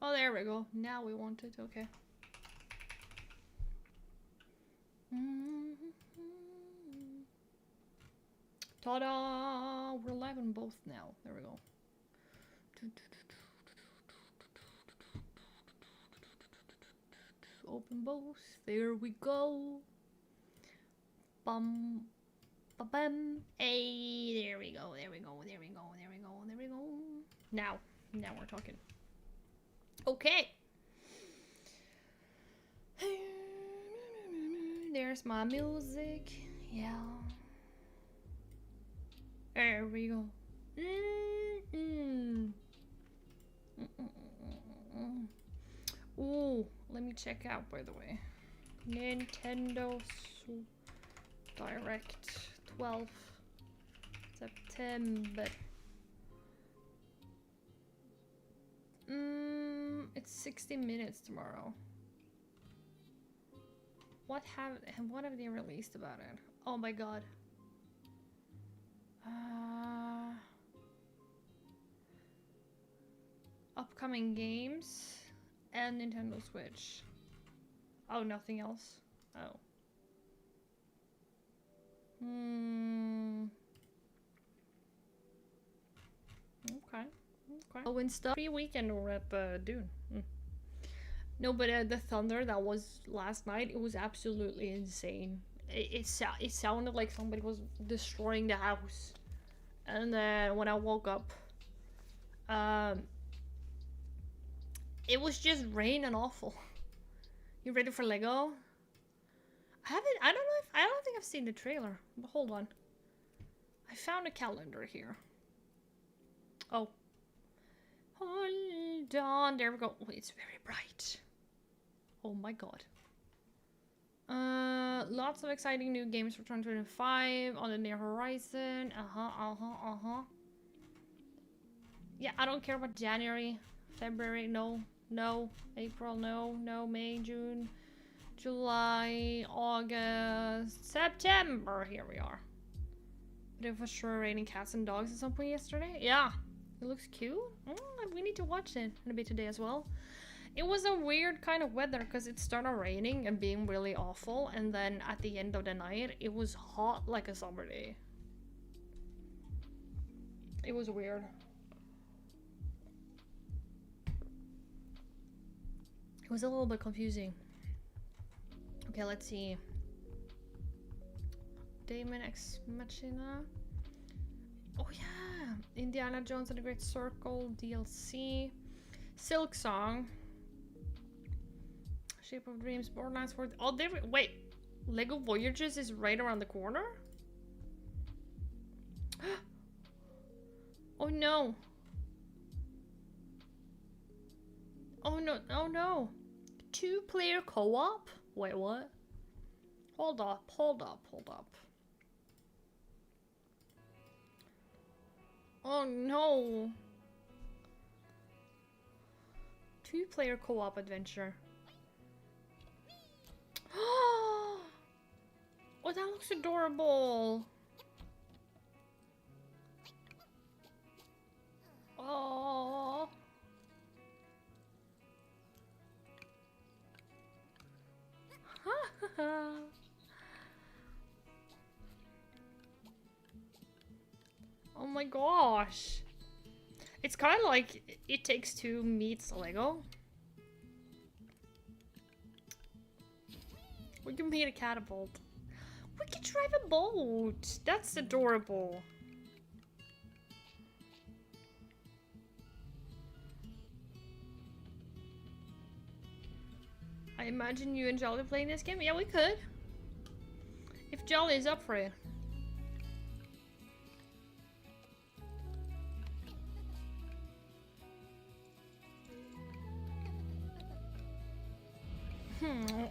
Oh, there we go. Now we want it. Okay. Ta-da! We're live on both now. There we go. Open both. There we go. Bum. Ba-bum. Hey, there we go. There we go. There we go. There we go. There we go. Now we're talking. Okay. There's my music. Yeah. There we go. Ooh, let me check out, by the way. Nintendo Direct 12th September. It's 60 minutes tomorrow. What have they released about it? Oh my god. Upcoming games and Nintendo Switch. Oh, nothing else. Oh. Okay. Oh, and stuff. Free weekend or at Dune. No, but the thunder that was last night, it was absolutely insane. It sounded like somebody was destroying the house. And then when I woke up, it was just rain and awful. You ready for Lego? I don't think I've seen the trailer. But hold on. I found a calendar here. Oh. Hold on. There we go. Oh, it's very bright. Oh my god. Lots of exciting new games for 2025 on the near horizon. Yeah, I don't care about January, February, no. April, no. May, June, July, August, September. Here we are. But it was sure raining cats and dogs at some point yesterday. Yeah, it looks cute. We need to watch it in a bit today as well. It was a weird kind of weather because it started raining and being really awful, and then at the end of the night it was hot like a summer day. It was weird. It was a little bit confusing. Okay, let's see. Damon X Machina. Oh yeah! Indiana Jones and the Great Circle DLC. Silk Song. Shape of Dreams, Borderlands 4. Oh, wait. Lego Voyages is right around the corner? Oh no. Oh no. Oh no. 2-player co-op? Wait, what? Hold up. Oh no. 2-player co-op adventure. Oh, that looks adorable. Oh. Oh my gosh. It's kind of like It Takes Two meets Lego. We can make a catapult. We can drive a boat. That's adorable. I imagine you and Jolly playing this game. Yeah, we could. If Jolly is up for it.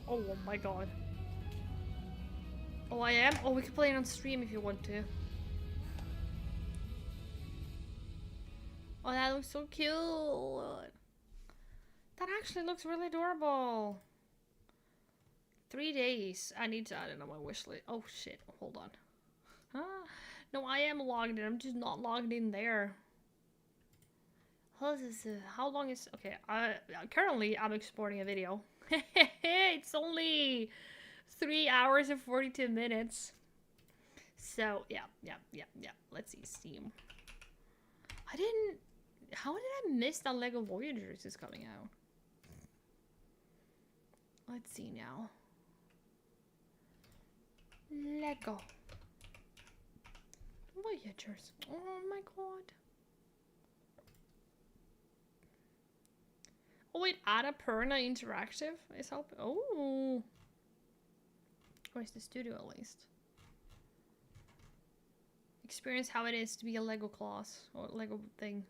Oh my god. Oh, I am? Oh, we can play it on stream if you want to. Oh, that looks so cute. That actually looks really adorable. 3 days. I need to add it on my wish list. Oh shit, hold on. No, I am logged in. I'm just not logged in there. How long is... Okay, currently I'm exporting a video. It's only 3 hours and 42 minutes. So, yeah. Let's see, Steam. How did I miss that Lego Voyagers is coming out? Let's see now. Lego Voyagers. Oh my god. Oh wait, Annapurna Interactive is helping. Oh. Where's the studio at least? Experience how it is to be a Lego class or Lego thing.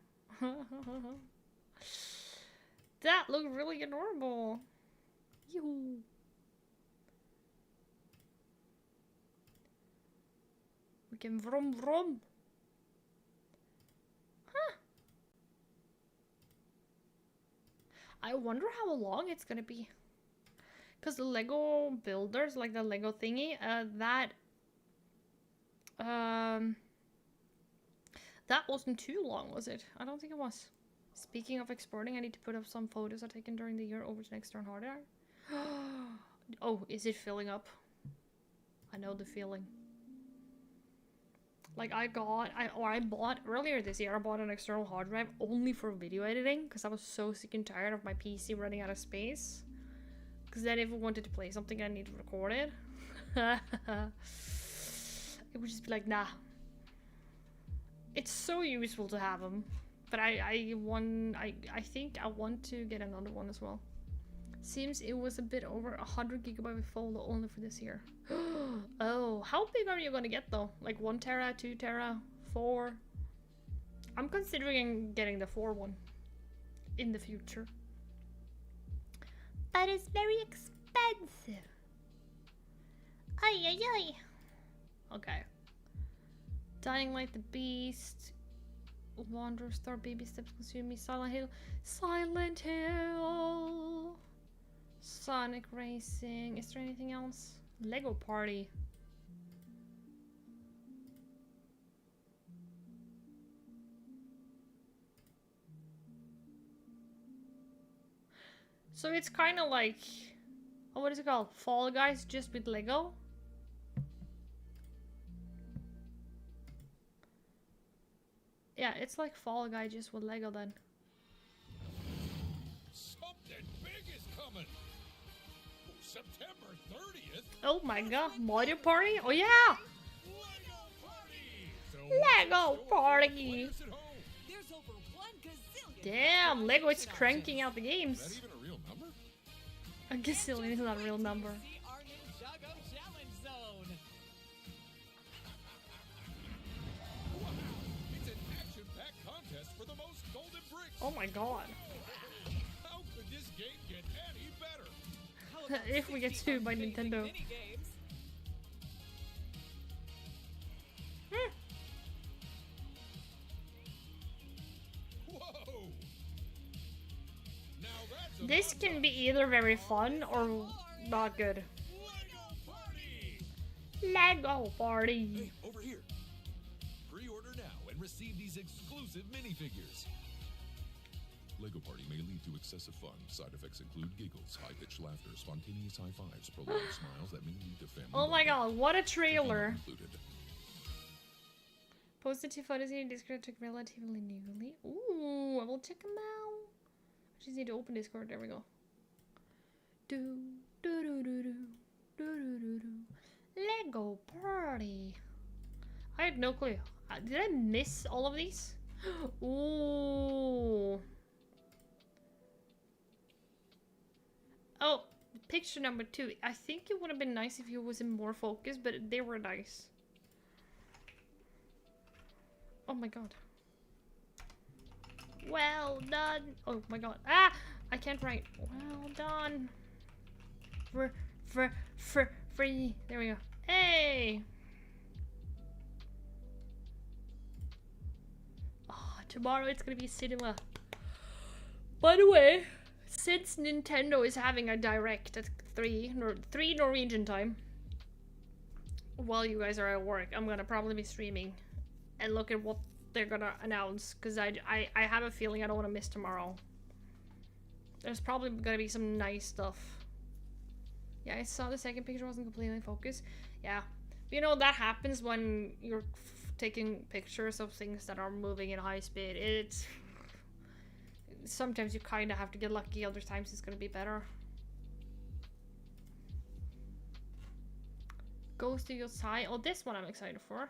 That looked really adorable. Yoo. We can vroom vroom. Huh. I wonder how long it's gonna be. Because the Lego builders, like the Lego thingy, that wasn't too long, was it? I don't think it was. Speaking of exporting, I need to put up some photos I've taken during the year over to an external hard drive. Oh, is it filling up? I know the feeling. Like I bought earlier this year, I bought an external hard drive only for video editing because I was so sick and tired of my PC running out of space. Because then if I wanted to play something, I need to record it. It would just be like, nah. It's so useful to have them. But I think I want to get another one as well. Seems it was a bit over 100 gigabyte with folder only for this year. Oh, how big are you gonna get though? Like 1 tera, 2 tera, 4? I'm considering getting the 4 one in the future. But it's very expensive. Ay, ay, ay. Okay. Dying Light the Beast. Wanderer Star, Baby Steps Consume Me, Silent Hill. Silent Hill. Sonic Racing. Is there anything else? Lego Party. So it's kind of like, oh, what is it called? Fall Guys just with Lego? Yeah, it's like Fall Guy just with Lego then. Something big is coming. September 30th. Oh my god, Mario Party? Oh yeah! Lego Party. So Lego Party. There's over 1 gazillion. Damn, Lego is cranking out the Is that games. even a real number? A gazillion is not a real number. See our new Jago Challenge Zone. Wow! It's an action-packed contest for the most golden bricks. Oh my god. How could this game get any better? How about If we get 60 sued by amazing Nintendo. mini-games? Whoa! Now that's a This can be either very fun or not good. Lego Party. Lego Party. Hey, over here. Pre-order now and receive these exclusive minifigures. Lego Party may lead to excessive fun. Side effects include giggles, high-pitched laughter, spontaneous high fives, prolonged smiles that may lead to family. Oh my bonding. god, what a Cooking trailer. not included. Posted 2 photos here. Discord took relatively newly. Ooh, I will check them out. I just need to open Discord. There we go. Do do do do do do do do. Lego Party. I had no clue. Did I miss all of these? Ooh. Oh, picture number 2. I think it would have been nice if he was in more focus, but they were nice. Oh my god. Well done. Oh my god. Ah! I can't write. Well done. Free. There we go. Hey! Oh, tomorrow it's gonna be cinema. By the way, since Nintendo is having a direct at 3 Norwegian time, while you guys are at work, I'm gonna probably be streaming and look at what they're gonna announce, because I have a feeling I don't want to miss tomorrow. There's probably gonna be some nice stuff. Yeah, I saw the second picture wasn't completely focused. Yeah. You know, that happens when you're taking pictures of things that are moving in high speed. It's... Sometimes you kind of have to get lucky, other times it's gonna be better. Ghost of Your Side. Oh, this one I'm excited for.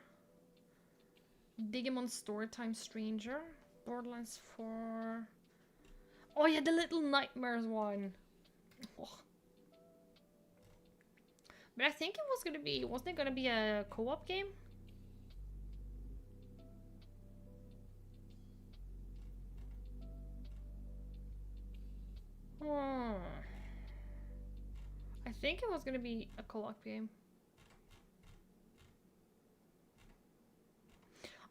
Digimon Storytime Stranger. Borderlands 4. Oh yeah, the Little Nightmares one. Oh. But I think it was gonna be... Wasn't it gonna be a co-op game? Oh. I think it was gonna be a co-op game.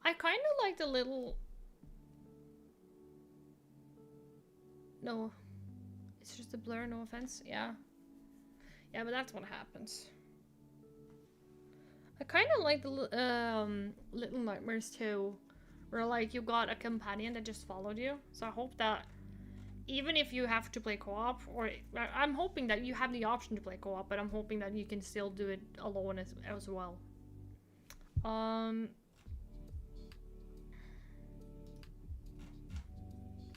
I kind of like the little... No. It's just a blur, no offense. Yeah. Yeah, but that's what happens. I kind of like the Little Nightmares too. Where like you got a companion that just followed you. So I hope that even if you have to play co-op, or I'm hoping that you have the option to play co-op, but I'm hoping that you can still do it alone as well.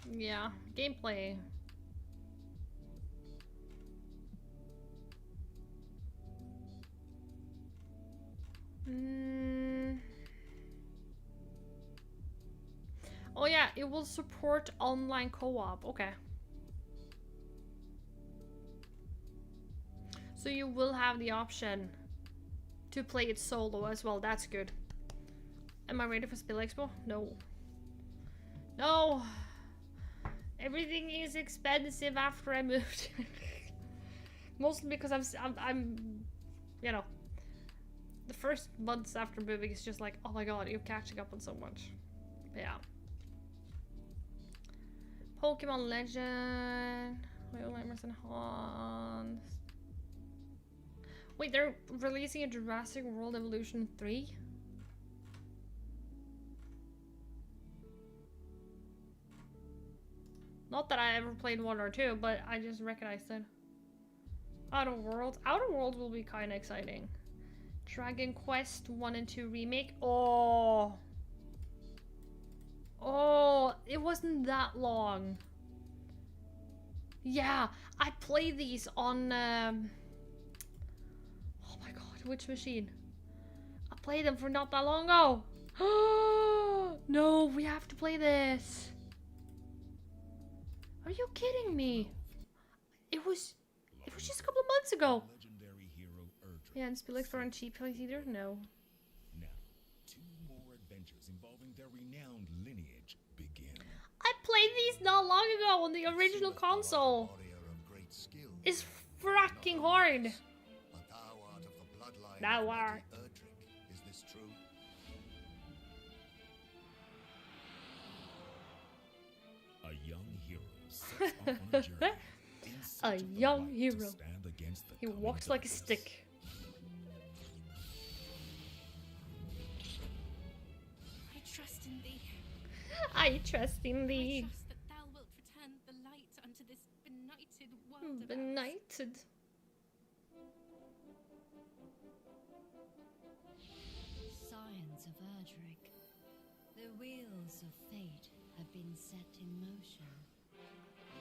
Yeah, gameplay. Oh yeah, it will support online co-op. Okay. So you will have the option to play it solo as well. That's good. Am I ready for Spill Expo? No. No. Everything is expensive after I moved. Mostly because I'm, you know, the first months after moving is just like, oh my god, you're catching up on so much. But yeah. Pokemon Legend. Little Nightmares and Haunts. Wait, they're releasing a Jurassic World Evolution 3? Not that I ever played 1 or 2, but I just recognized it. Outer Worlds. Outer Worlds will be kind of exciting. Dragon Quest 1 and 2 remake. Oh. Oh, it wasn't that long. Yeah, I played these on, oh my god, which machine? I played them for not that long ago. No, we have to play this. Are you kidding me? It was just a couple of months ago. Yeah, and Spill Explorer on cheap place either? No. Now, 2 more adventures involving their renowned lineage begin. I played these not long ago on the original console. It's fracking hard. Thou art. Is this true? A young hero sets off on a journey. A young hero. Stand against the He coming walks like a darkness. stick. I trust in thee. I trust in I thee. trust that thou wilt return the light unto this benighted world of ours. Benighted. Science of Erdrick. The wheels of fate have been set in motion.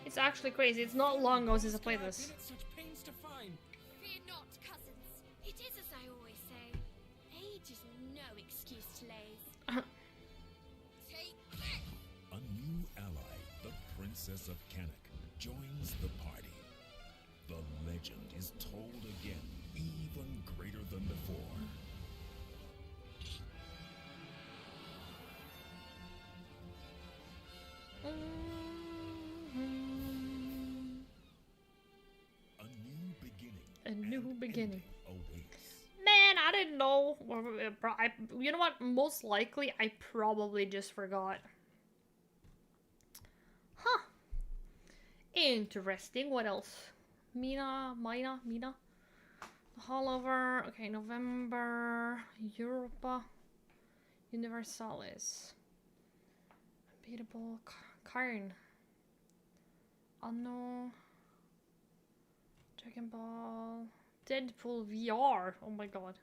It's actually crazy. It's not long ago since I played this. Such pains to find. Fear not, cousins. It is as I always say. Age is no excuse to laze. Take this! A new ally, the Princess of Kanak, joins the party. The legend is told again, even greater than before. A new beginning. A new and beginning. ending awaits. Man, I didn't know. You know what? Most likely, I probably just forgot. Huh. Interesting. What else? Mina. Hollover. Okay, November. Europa. Universalis. Beatable. Karn. Anno. Dragon Ball. Deadpool VR. Oh my god.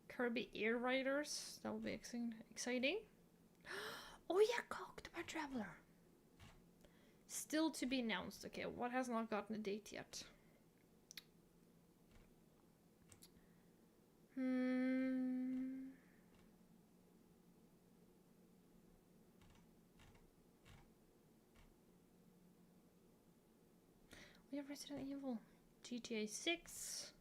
Kirby Air Riders. That will be exciting. Oh yeah, Octopath Traveler. Still to be announced. Okay, what has not gotten a date yet? We have Resident Evil. GTA 6.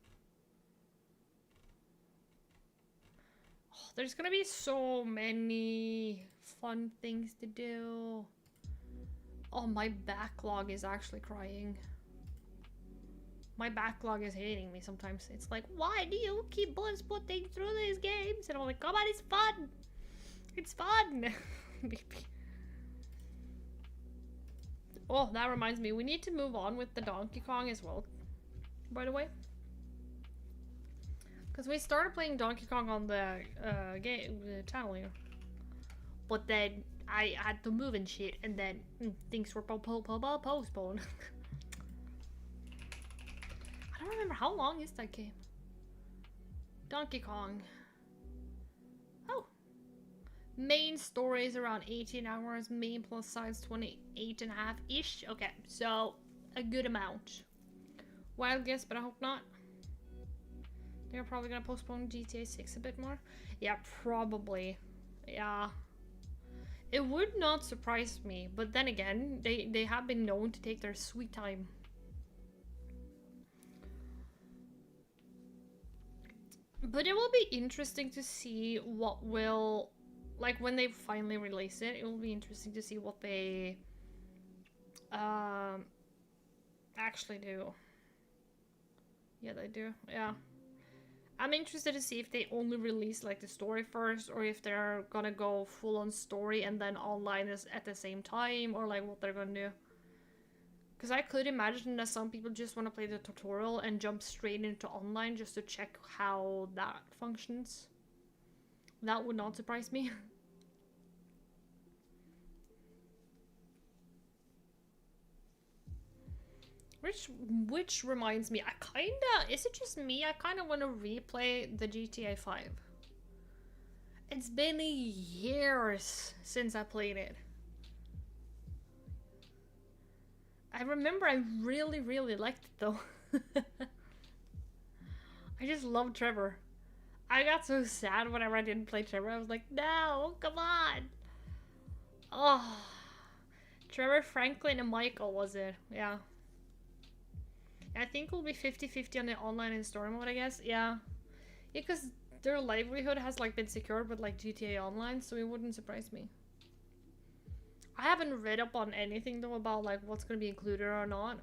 Oh, there's gonna be so many fun things to do. Oh, my backlog is actually crying. My backlog is hating me sometimes. It's like, why do you keep putting through these games? And I'm like, come on, it's fun! It's fun! Oh, that reminds me, we need to move on with the Donkey Kong as well, by the way. Because we started playing Donkey Kong on the channel here. But then I had to move and shit, and then things were postponed. I don't remember, how long is that game? Donkey Kong. Oh. Main story is around 18 hours, main plus size 28.5-ish. Okay, so a good amount. Wild guess, but I hope not. They're probably gonna postpone GTA 6 a bit more. Yeah, probably. Yeah. It would not surprise me, but then again, they have been known to take their sweet time. But it will be interesting to see what will, like when they finally release it, it will be interesting to see what they actually do. Yeah, they do. Yeah. I'm interested to see if they only release like the story first, or if they're gonna go full on story and then online is at the same time, or like what they're gonna do. Because I could imagine that some people just want to play the tutorial and jump straight into online just to check how that functions. That would not surprise me. Which reminds me, is it just me? I kinda want to replay the GTA 5. It's been years since I played it. I remember I really, really liked it though. I just love Trevor. I got so sad whenever I didn't play Trevor. I was like, no, come on. Oh, Trevor, Franklin, and Michael was it? Yeah. I think it'll be 50-50 on the online and story mode, I guess. Yeah. Yeah, because their livelihood has like been secured with like GTA Online, so it wouldn't surprise me. I haven't read up on anything though about like what's going to be included or not.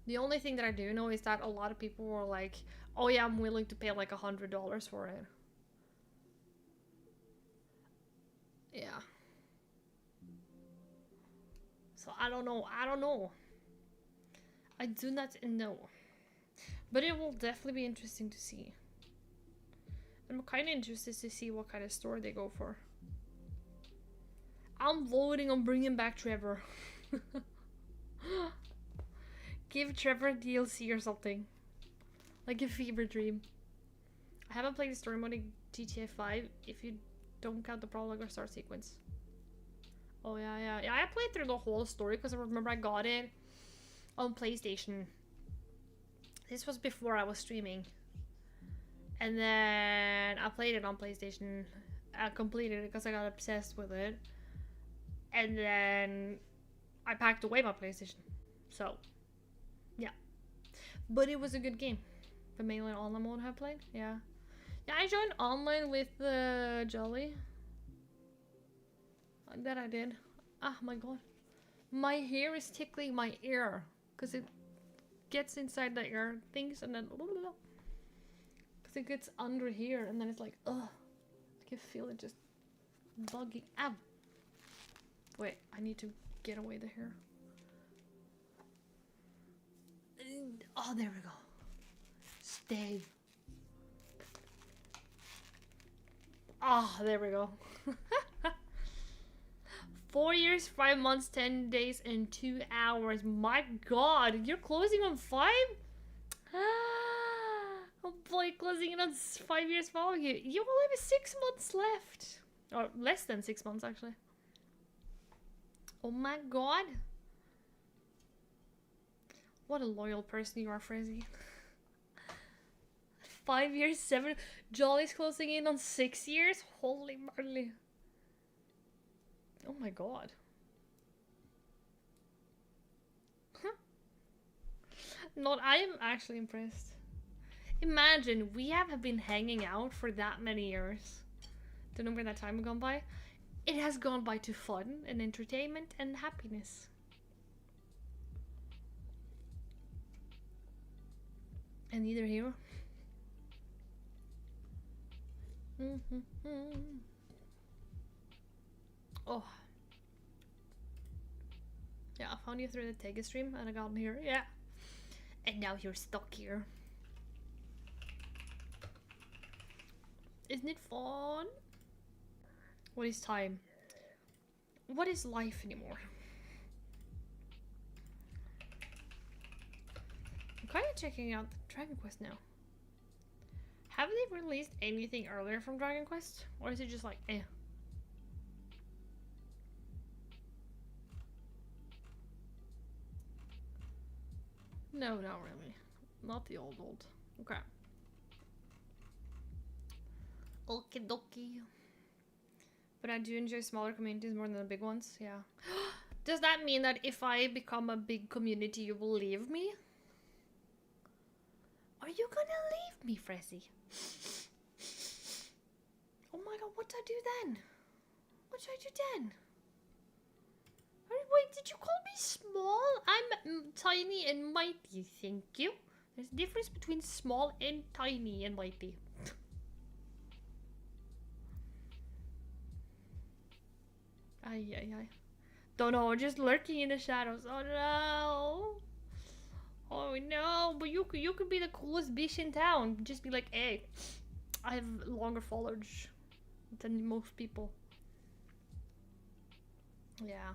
The only thing that I do know is that a lot of people were like, oh yeah, I'm willing to pay like $100 for it. Yeah. So I don't know. I do not know. But it will definitely be interesting to see. I'm kind of interested to see what kind of story they go for. I'm voting on bringing back Trevor. Give Trevor a DLC or something. Like a fever dream. I haven't played the story mode in GTA 5 if you don't count the prologue or start sequence. Oh yeah. I played through the whole story because I remember I got it on PlayStation. This was before I was streaming. And then I played it on PlayStation. I completed it because I got obsessed with it. And then I packed away my PlayStation. So, yeah. But it was a good game. The mainline online mode I played. Yeah. Yeah, I joined online with Jolly. That I did. Ah, my god. My hair is tickling my ear. Because it gets inside the ear things and then... Because it gets under here and then it's like, ugh. I can feel it just bugging. Ow. Wait, I need to get away the hair. Oh, there we go. Stay. Ah, oh, there we go. 4 years, 5 months, 10 days, and 2 hours. My god, you're closing on 5? Oh boy, closing in on 5 years for you. You only have 6 months left. Or less than 6 months, actually. Oh my god. What a loyal person you are, Frizzy. 5 years, 7. Jolly's closing in on 6 years? Holy moly. Oh my god. Not, I am actually impressed. Imagine, we have been hanging out for that many years. Don't know where that time has gone by. It has gone by to fun and entertainment and happiness. And neither here. Oh. Yeah, I found you through the Tega stream and I got here. Yeah. And now you're stuck here. Isn't it fun? What is time? What is life anymore? I'm kind of checking out the Dragon Quest now. Have they released anything earlier from Dragon Quest? Or is it just like, eh? No, not really. Not the old. Okay. Okie dokie. But I do enjoy smaller communities more than the big ones, yeah. Does that mean that if I become a big community, you will leave me? Are you gonna leave me, Frizzy? Oh my god, what did I do then? What did I do then? Wait, did you call me small? I'm tiny and mighty, thank you. There's a difference between small and tiny and mighty. Ay. Don't know, just lurking in the shadows. Oh no. Oh no, but you could be the coolest bitch in town. Just be like, hey, I have longer followers than most people. Yeah.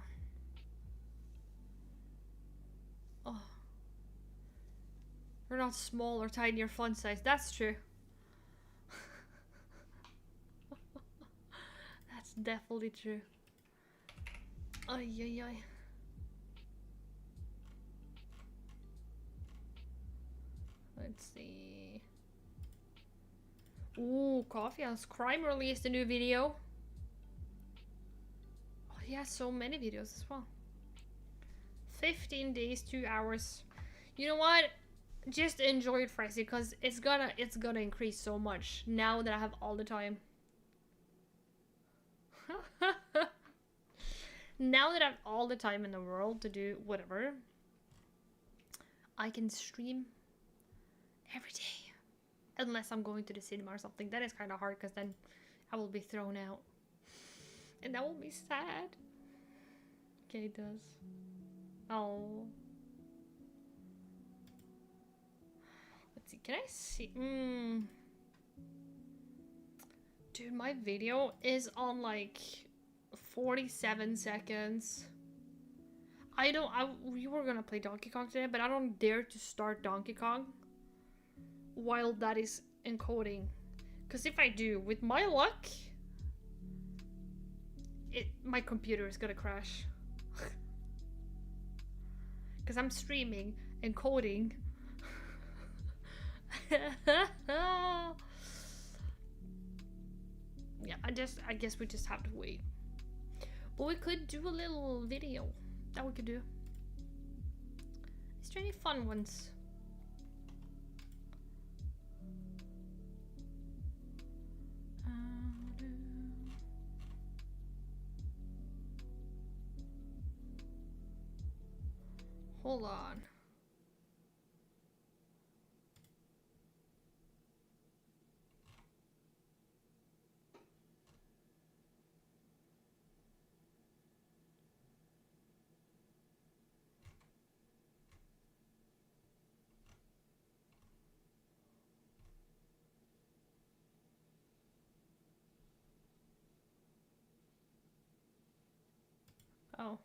Oh. You're not small or tiny or fun size. That's true. That's definitely true. Ay. Let's see. Ooh, Coffee House Crime released a new video. Oh, he has so many videos as well. 15 days, 2 hours. You know what? Just enjoy it, Frizzy, because it's gonna increase so much now that I have all the time. Now that I have all the time in the world to do whatever, I can stream every day. Unless I'm going to the cinema or something. That is kind of hard because then I will be thrown out. And that will be sad. Okay, it does. Oh. Let's see. Can I see? Dude, my video is on like 47 seconds. We were gonna play Donkey Kong today, but I don't dare to start Donkey Kong while that is encoding. Because if I do, with my luck, my computer is gonna crash. Because I'm streaming and coding. Yeah, I guess we just have to wait. But we could do a little video that we could do. Is there any fun ones? Hold on. Oh.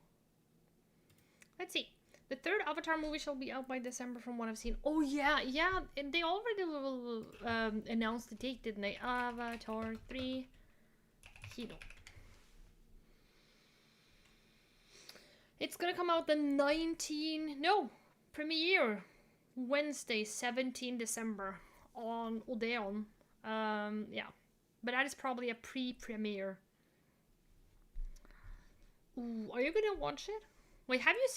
Let's see. The third Avatar movie shall be out by December from what I've seen. Oh yeah, yeah. And they already announced the date, didn't they? Avatar 3. Hero. It's gonna come out the 19... No! Premiere. Wednesday, 17 December. On Odeon. Yeah. But that is probably a pre-premiere. Ooh, are you gonna watch it? Wait, have you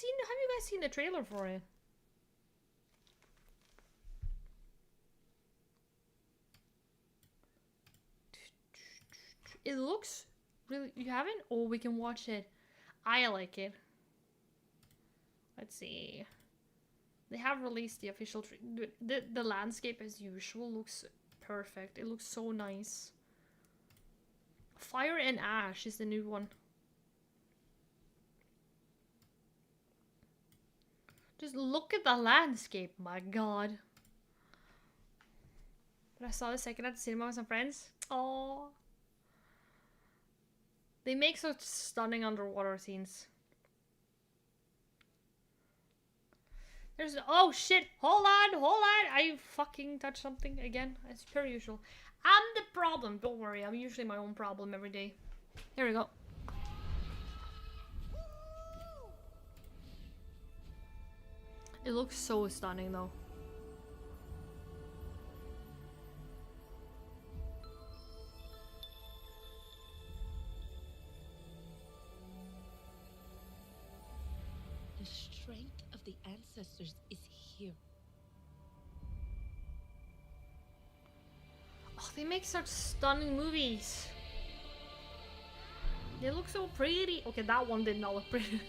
guys seen the trailer for it? It looks really... You haven't? Oh, we can watch it. I like it. Let's see. They have released the official... The landscape, as usual, looks perfect. It looks so nice. Fire and Ash is the new one. Just look at the landscape, my god. But I saw the second at the cinema with some friends. Oh. They make such stunning underwater scenes. There's... Oh shit! Hold on! Hold on! I fucking touched something again. As per usual. I'm the problem. Don't worry. I'm usually my own problem every day. Here we go. It looks so stunning though. The strength of the ancestors is here. Oh, they make such stunning movies. They look so pretty. Okay, that one did not look pretty.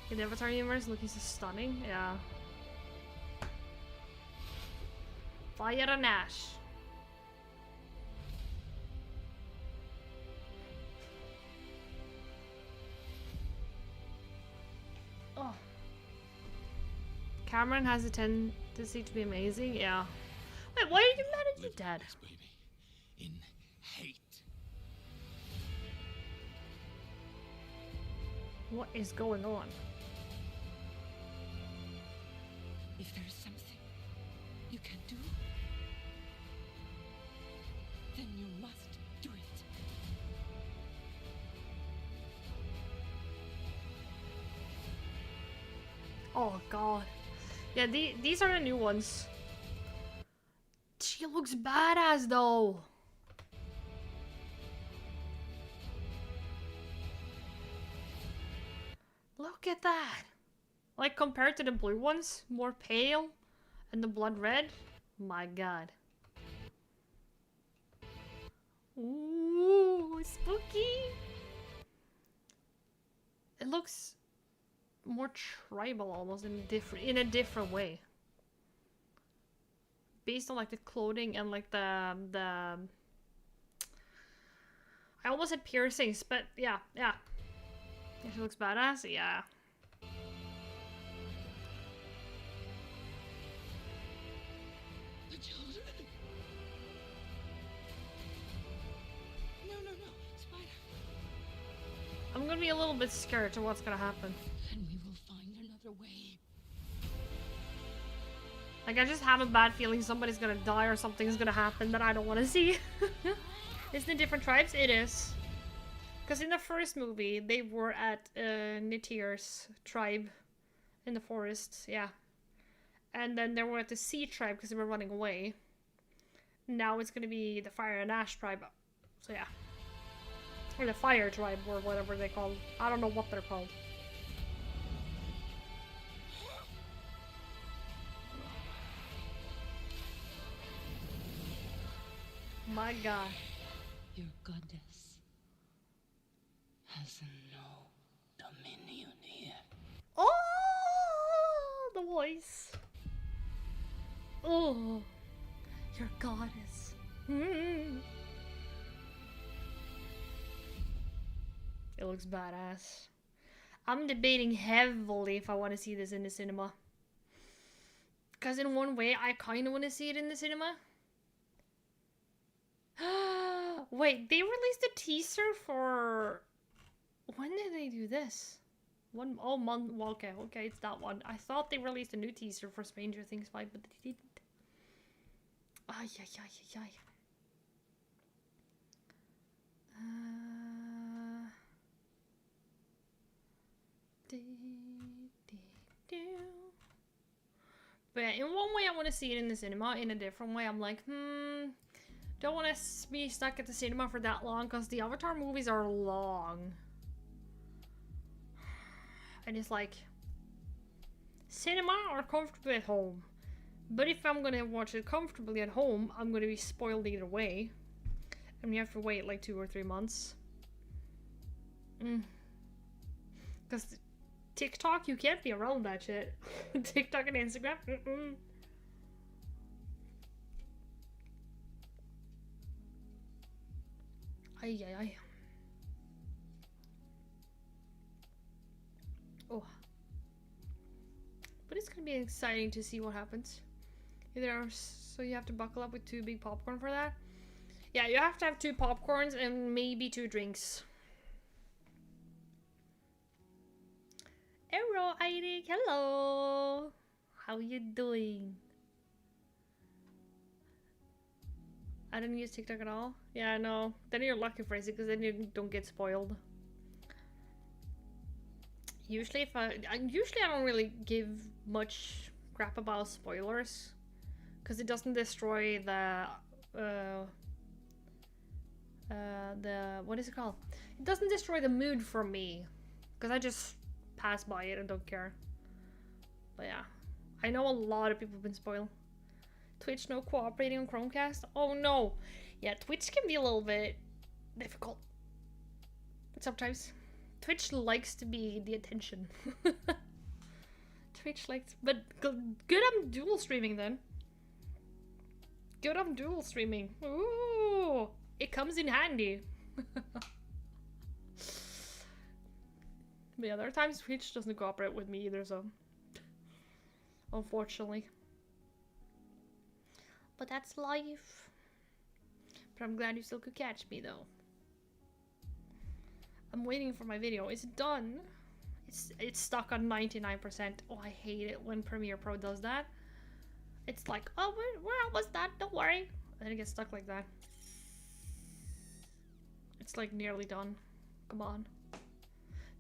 Okay, the Avatar universe looking so stunning. Yeah. Fire and Ash. Oh. Cameron has a tendency to be amazing. Yeah. Wait, why are you mad at your dad? This baby in hate. What is going on? If there is something you can do, then you must do it. Oh god. Yeah, these are the new ones. She looks badass though. Look at that. Like compared to the blue ones, more pale and the blood red. My god. Ooh, spooky. It looks more tribal almost in a different way. Based on like the clothing and like the I almost said piercings, but yeah. Yeah, she looks badass, yeah. The children. No, Spider. I'm gonna be a little bit scared to what's gonna happen. And we will find another way. Like, I just have a bad feeling somebody's gonna die or something's gonna happen that I don't want to see. Isn't it different tribes? It is. Because in the first movie, they were at Nitir's tribe in the forests, yeah. And then they were at the Sea tribe because they were running away. Now it's gonna be the Fire and Ash tribe. So yeah. Or the Fire tribe, or whatever they call. I don't know what they're called. My god. Your goddess has no dominion here. Oh, the voice. Oh, your goddess. It looks badass. I'm debating heavily if I want to see this in the cinema. Because in one way, I kind of want to see it in the cinema. Wait, they released a teaser for When did they do this? One oh month. Well, okay, it's that one. I thought they released a new teaser for Stranger Things 5, but they didn't. Ay, ay, ay, ay, ay. But yeah, in one way I want to see it in the cinema, in a different way I'm like, don't want to be stuck at the cinema for that long, because the Avatar movies are long. And it's like, cinema or comfortably at home. But if I'm gonna watch it comfortably at home, I'm gonna be spoiled either way. And you have to wait like 2 or 3 months. Because TikTok, you can't be around that shit. TikTok and Instagram, Ay, ay, ay. Oh. But it's gonna be exciting to see what happens. So you have to buckle up with 2 big popcorn for that? Yeah, you have to have 2 popcorns and maybe 2 drinks. Hello, Eirik. Hello. How you doing? I didn't use TikTok at all. Yeah, no. Then you're lucky for it because then you don't get spoiled. Usually, I don't really give much crap about spoilers, because it doesn't destroy the what is it called? It doesn't destroy the mood for me, because I just pass by it and don't care. But yeah, I know a lot of people have been spoiled. Twitch no cooperating on Chromecast. Oh no, yeah, Twitch can be a little bit difficult sometimes. Twitch likes to be the attention. Twitch likes, but good I'm dual streaming then. Good I'm dual streaming. Ooh, it comes in handy. But yeah, there are times Twitch doesn't cooperate with me either, so unfortunately. But that's life. But I'm glad you still could catch me though. I'm waiting for my video. Is it done? It's stuck on 99%. Oh, I hate it when Premiere Pro does that. It's like, oh, we're almost done, don't worry. And it gets stuck like that. It's like nearly done. Come on.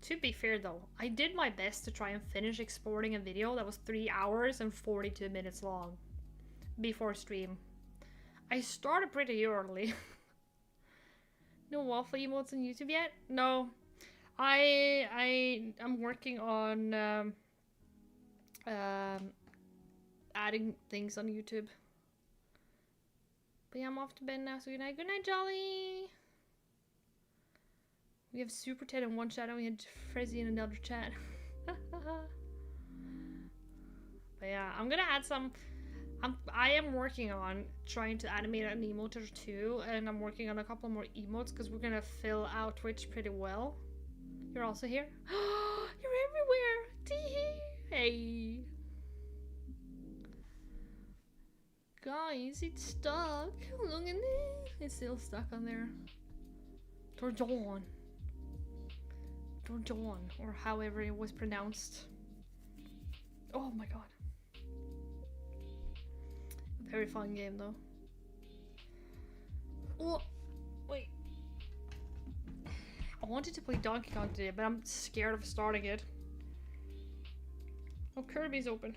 To be fair though, I did my best to try and finish exporting a video that was 3 hours and 42 minutes long before stream. I started pretty early. No waffle emotes on YouTube yet? No. I'm working on adding things on YouTube. But yeah, I'm off to bed now, so good night. Good night, Jolly! We have Super Ted in one chat and we had Frezzy in another chat. But yeah, I'm gonna add some... I am working on trying to animate an emote or 2, and I'm working on a couple more emotes because we're gonna fill out Twitch pretty well. You're also here? You're everywhere! Tee-hee! Hey! Guys, it's stuck! Look at it! It's still stuck on there. Torjon. Torjon, or however it was pronounced. Oh my god. Very fun game though. Oh, wait. I wanted to play Donkey Kong today, but I'm scared of starting it. Oh, Kirby's open.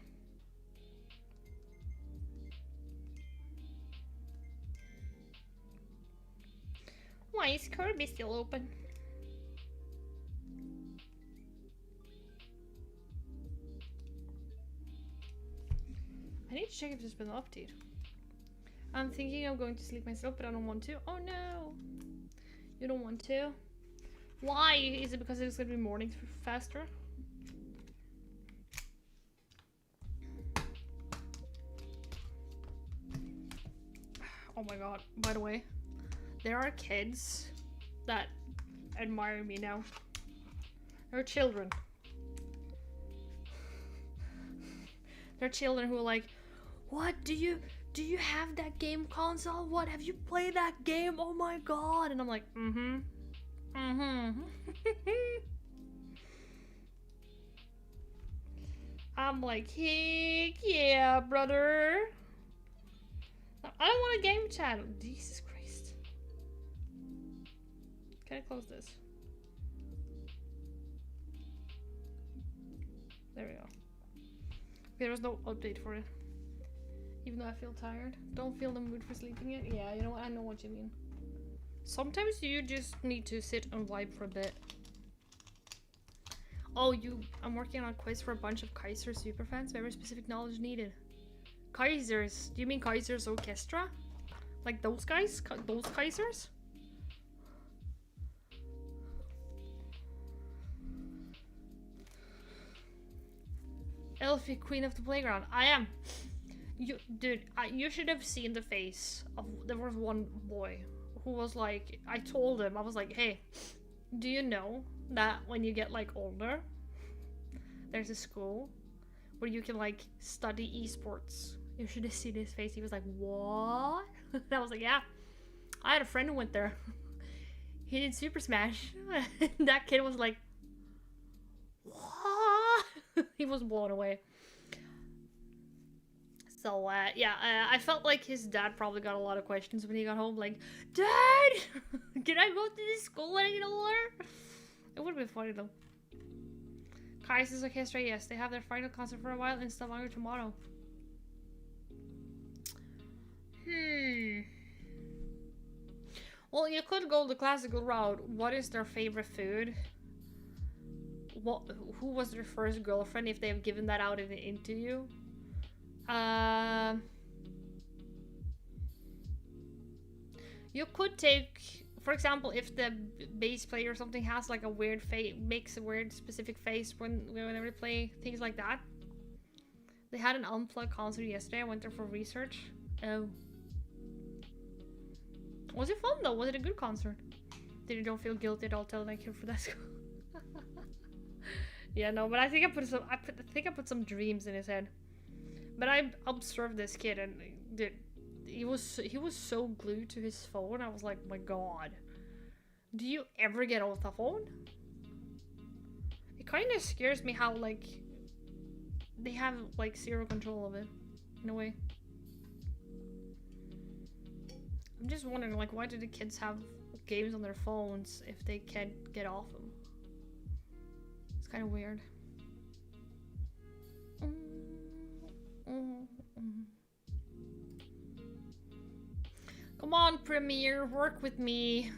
Why is Kirby still open? I need to check if there's been an update. I'm thinking of going to sleep myself, but I don't want to. Oh no! You don't want to? Why? Is it because it's gonna be morning faster? Oh my god, by the way, there are kids that admire me now. There are children. There are children who are like, what, do you have that game console? What, have you played that game? Oh my god. And I'm like, Mm-hmm. I'm like, heck yeah, brother. I don't want a game channel. Jesus Christ. Can I close this? There we go. There was no update for it. Even though I feel tired. Don't feel the mood for sleeping yet. Yeah, you know what? I know what you mean. Sometimes you just need to sit and vibe for a bit. Oh, I'm working on a quiz for a bunch of Kaiser superfans. Very specific knowledge needed. Kaisers? Do you mean Kaiser's Orchestra? Like those guys? Those Kaisers? Elfie, queen of the playground. I am. Dude, you should have seen the face of. There was one boy who was like, I told him, I was like, hey, do you know that when you get like older, there's a school where you can like study esports? You should have seen his face. He was like, what? And I was like, yeah. I had a friend who went there. He did Super Smash. That kid was like, what? He was blown away. So, yeah, I felt like his dad probably got a lot of questions when he got home. Like, Dad! Can I go to this school when I get older? It would have been funny, though. Kaiser's Orchestra, yes. They have their final concert for a while in Stavanger tomorrow. Well, you could go the classical route. What is their favorite food? Who was their first girlfriend, if they've given that out in an interview? You could take, for example, if the bass player or something has like a weird face, makes a weird specific face whenever they play, things like that. They had an unplugged concert yesterday. I went there for research. Oh. Was it fun though? Was it a good concert? Did you don't feel guilty at all telling that kid for that school? Yeah, no, but I think I put some dreams in his head. But I observed this kid and he was so glued to his phone. I was like, my god. Do you ever get off the phone? It kind of scares me how like they have like zero control of it in a way. I'm just wondering, like, why do the kids have games on their phones if they can't get off them? It's kind of weird. Come on, Premiere, work with me.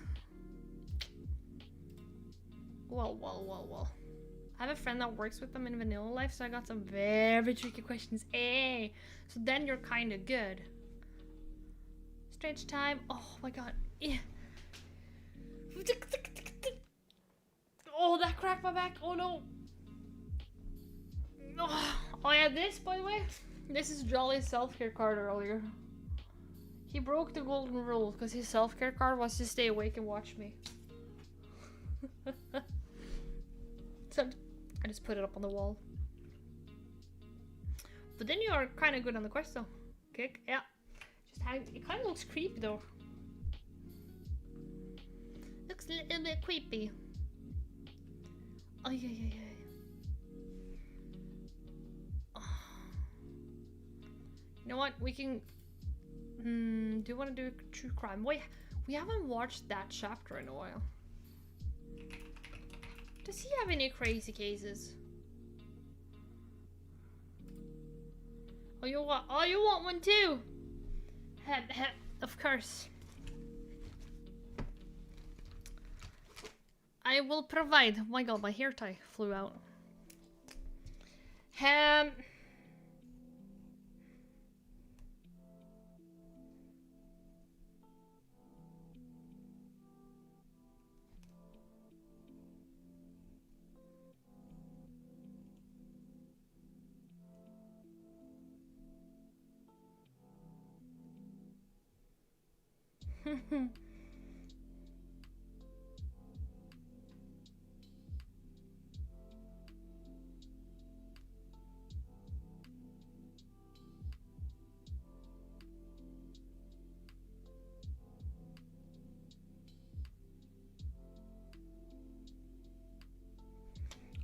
Well. I have a friend that works with them in vanilla life, so I got some very tricky questions. Hey, so then you're kind of good. Stretch time. Oh my god. Yeah. Oh, that cracked my back. Oh no. Oh yeah, this, by the way, this is Jolly's self-care card earlier. He broke the golden rule because his self-care card was to stay awake and watch me. So I just put it up on the wall. But then you are kind of good on the quest though. Kick, yeah. It kind of looks creepy though. Looks a little bit creepy. Oh yeah. Oh. You know what? We can. Do you want to do true crime? Wait, we haven't watched that chapter in a while. Does he have any crazy cases? Oh, you want one too? Of course. I will provide. Oh my god, my hair tie flew out.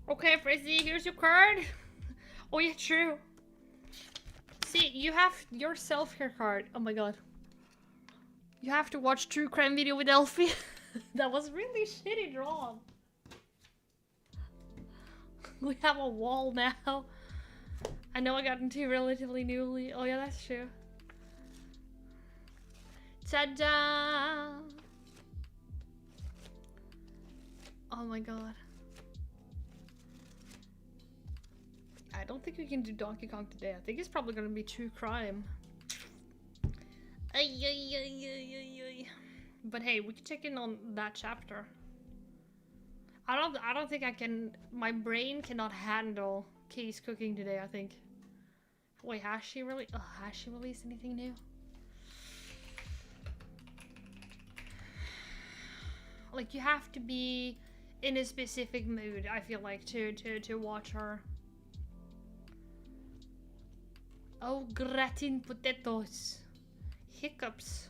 Okay, Frizzy, here's your card. Oh yeah, true. See, you have your self-care card. Oh my god. You have to watch true crime video with Elfie. That was really shitty drawn. We have a wall now. I know I got into relatively newly. Oh yeah, that's true. Ta-da! Oh my god. I don't think we can do Donkey Kong today. I think it's probably gonna be true crime. Ay, ay, ay, ay, ay, ay. But hey, we can check in on that chapter. I don't think I can. My brain cannot handle Case cooking today. I think. Wait, has she released anything new? Like, you have to be in a specific mood, I feel like, to watch her. Oh, gratin potatoes. Hiccups.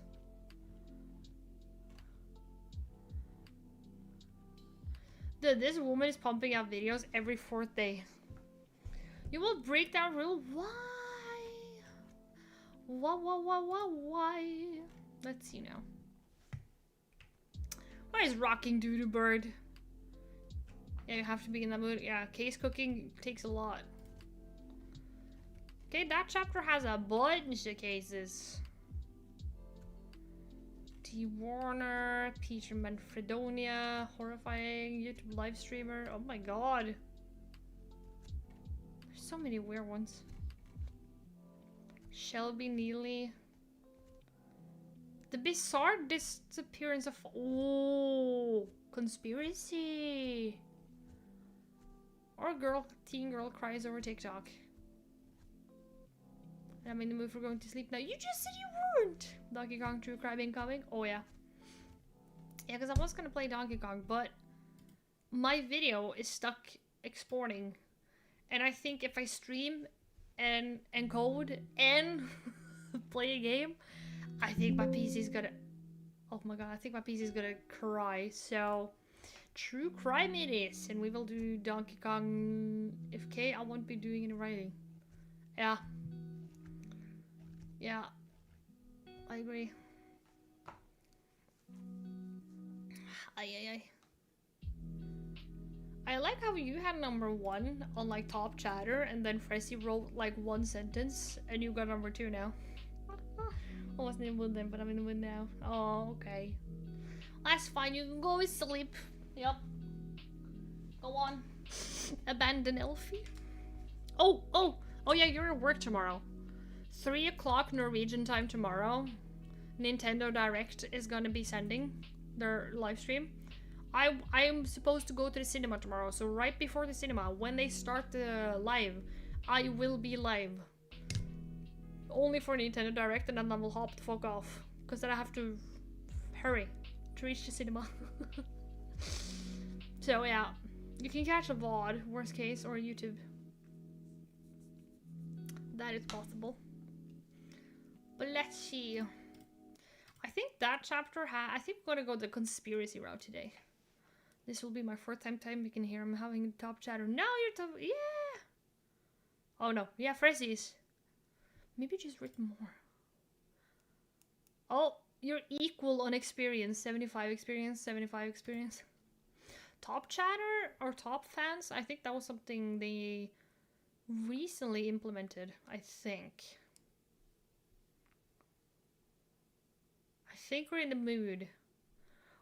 Dude, this woman is pumping out videos every 4th day. You will break that rule? Why? Why? Let's see now. Why is rocking doo-doo bird? Yeah, you have to be in that mood. Yeah, case cooking takes a lot. Okay, that chapter has a bunch of cases. T. Warner, Peter Manfredonia, horrifying YouTube live streamer. Oh my god. There's so many weird ones. Shelby Neely. The bizarre disappearance of... Oh, conspiracy. Or teen girl cries over TikTok. I'm in the mood for going to sleep now. You just said you weren't! Donkey Kong True Crime incoming? Oh yeah. Yeah, because I was gonna play Donkey Kong, but my video is stuck exporting. And I think if I stream and encode and play a game, I think my PC's gonna... Oh my god, I think my PC's gonna cry. So, True Crime it is. And we will do Donkey Kong FK. I won't be doing any writing. Yeah. Yeah. I agree. Ay. I like how you had #1 on like top chatter and then Freszy wrote like 1 sentence and you got #2 now. I wasn't in the mood then, but I'm in the mood now. Oh, okay. That's fine, you can go to sleep. Yep. Go on. Abandon Elfie. Oh yeah, you're at work tomorrow. 3 o'clock Norwegian time tomorrow. Nintendo Direct is gonna be sending their live stream. I am supposed to go to the cinema tomorrow, so right before the cinema, when they start the live, I will be live. Only for Nintendo Direct, and then I will hop the fuck off. Because then I have to hurry to reach the cinema. So yeah, you can catch a VOD, worst case, or YouTube. That is possible. But let's see. I think that chapter I think we're gonna go the conspiracy route today. This will be my 4th time you can hear him having top chatter. Now you're top. Yeah! Oh no. Yeah, Freszies. Maybe just written more. Oh, you're equal on experience. 75 experience, 75 experience. Top chatter or top fans? I think that was something they recently implemented, I think. I think we're in the mood.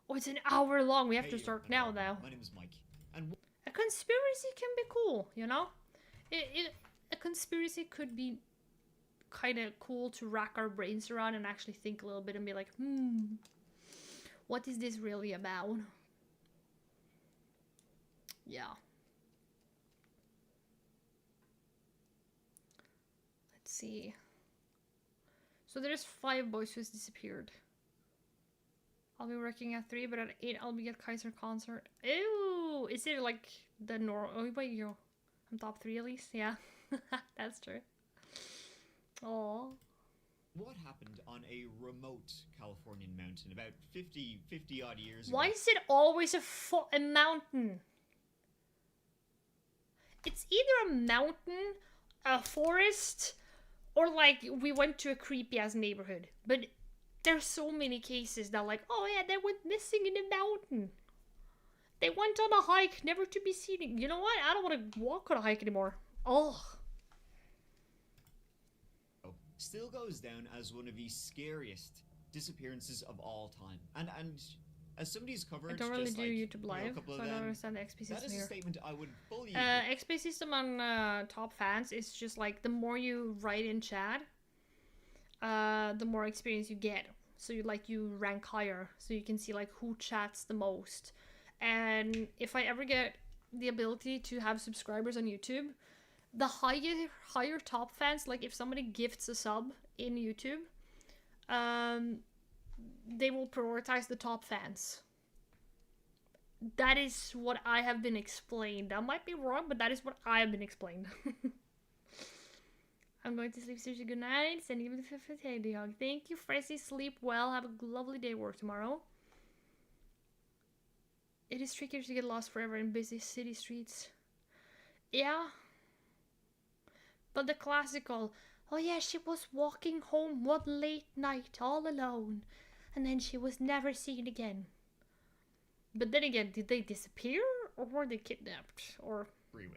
Oh, it's an hour long. We have to start now, though. My name is Mike. And a conspiracy can be cool, you know? A conspiracy could be kind of cool to rack our brains around and actually think a little bit and be like, what is this really about? Yeah. Let's see. So there's 5 boys who's disappeared. I'll be working at 3, but at 8 I'll be at Kaiser concert. Ew! Is it like the normal? Oh wait, yo, I'm top 3 at least. Yeah, that's true. Oh. what happened on a remote Californian mountain about 50 odd years Why ago? is it always a mountain? it's either a mountain, a forest, or like we went to a creepy ass neighborhood. But there's so many cases that like, oh yeah, they went missing in the mountain. They went on a hike, never to be seen. You know what? I don't want to walk on a hike anymore. Oh. Still goes down as one of the scariest disappearances of all time. And as somebody's covered, I don't really just do like, YouTube Live, a couple so of I don't them, understand the XP system that is here. a statement I would fully agree. XP system on top fans is just like the more you write in chat, the more experience you get. So you rank higher, so you can see like who chats the most. And if I ever get the ability to have subscribers on YouTube, the higher top fans, like if somebody gifts a sub in YouTube, they will prioritize the top fans. That is what I have been explained. I might be wrong, but that is what I have been explained. I'm going to sleep, Sushi. Good night. Sending you the 50th day hug. Thank you, Freszy. Sleep well. Have a lovely day at work tomorrow. It is trickier to get lost forever in busy city streets. Yeah. But the classical, oh yeah, she was walking home one late night all alone. And then she was never seen again. But then again, did they disappear? Or were they kidnapped? Or,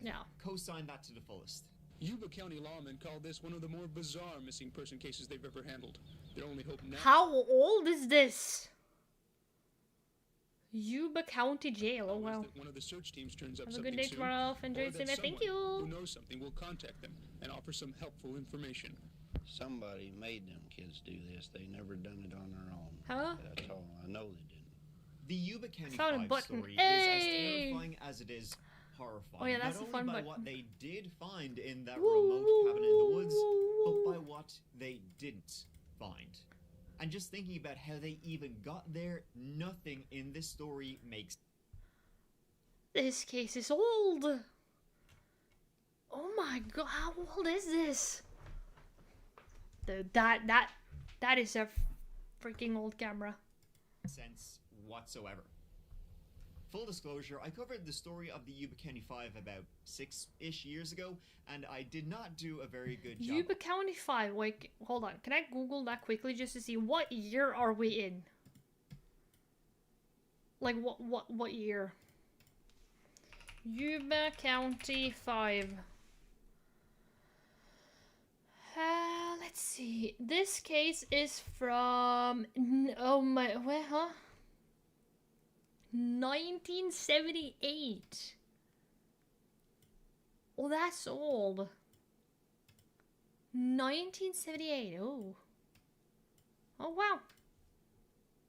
yeah. Co-sign that to the fullest. Yuba County lawmen call this one of the more bizarre missing person cases they've ever handled. Their only hope now... How old is this? Yuba County Jail. Oh wow. One of the search teams turns up Have a something good day soon, tomorrow. Enjoy or that it. Thank you. who knows something will contact them and offer some helpful information. Somebody made them kids do this. They never done it on their own. Huh? That's all. I know they didn't. The Yuba County Found a 5 button. story Hey! is as terrifying as it is horrifying. Oh yeah, that's Not the fun only by button. what they did find in that remote cabin in the woods, but by what they didn't find. And just thinking about how they even got there, nothing in this story makes... This case is old. Oh my god, how old is this? Dude, that is a freaking old camera. sense whatsoever. Full disclosure, I covered the story of the Yuba County 5 about 6-ish years ago, and I did not do a very good job. Yuba County 5, wait, hold on. Can I Google that quickly just to see what year are we in? Like, what year? Yuba County 5. Let's see. This case is from... Oh my... Where, huh? 1978. Oh, that's old. 1978. Oh. Oh, wow.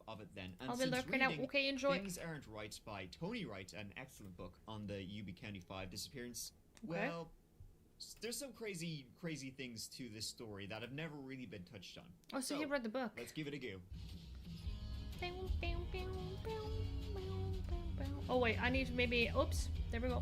Of it then. And I'll be since looking out. reading Okay, enjoy. Things Aren't Right by Tony Wright, an excellent book on the Yuba County 5 disappearance, Okay. well, there's some crazy things to this story that have never really been touched on. Oh, so he read the book. Let's give it a go. Oh wait, I need to maybe... Oops, there we go.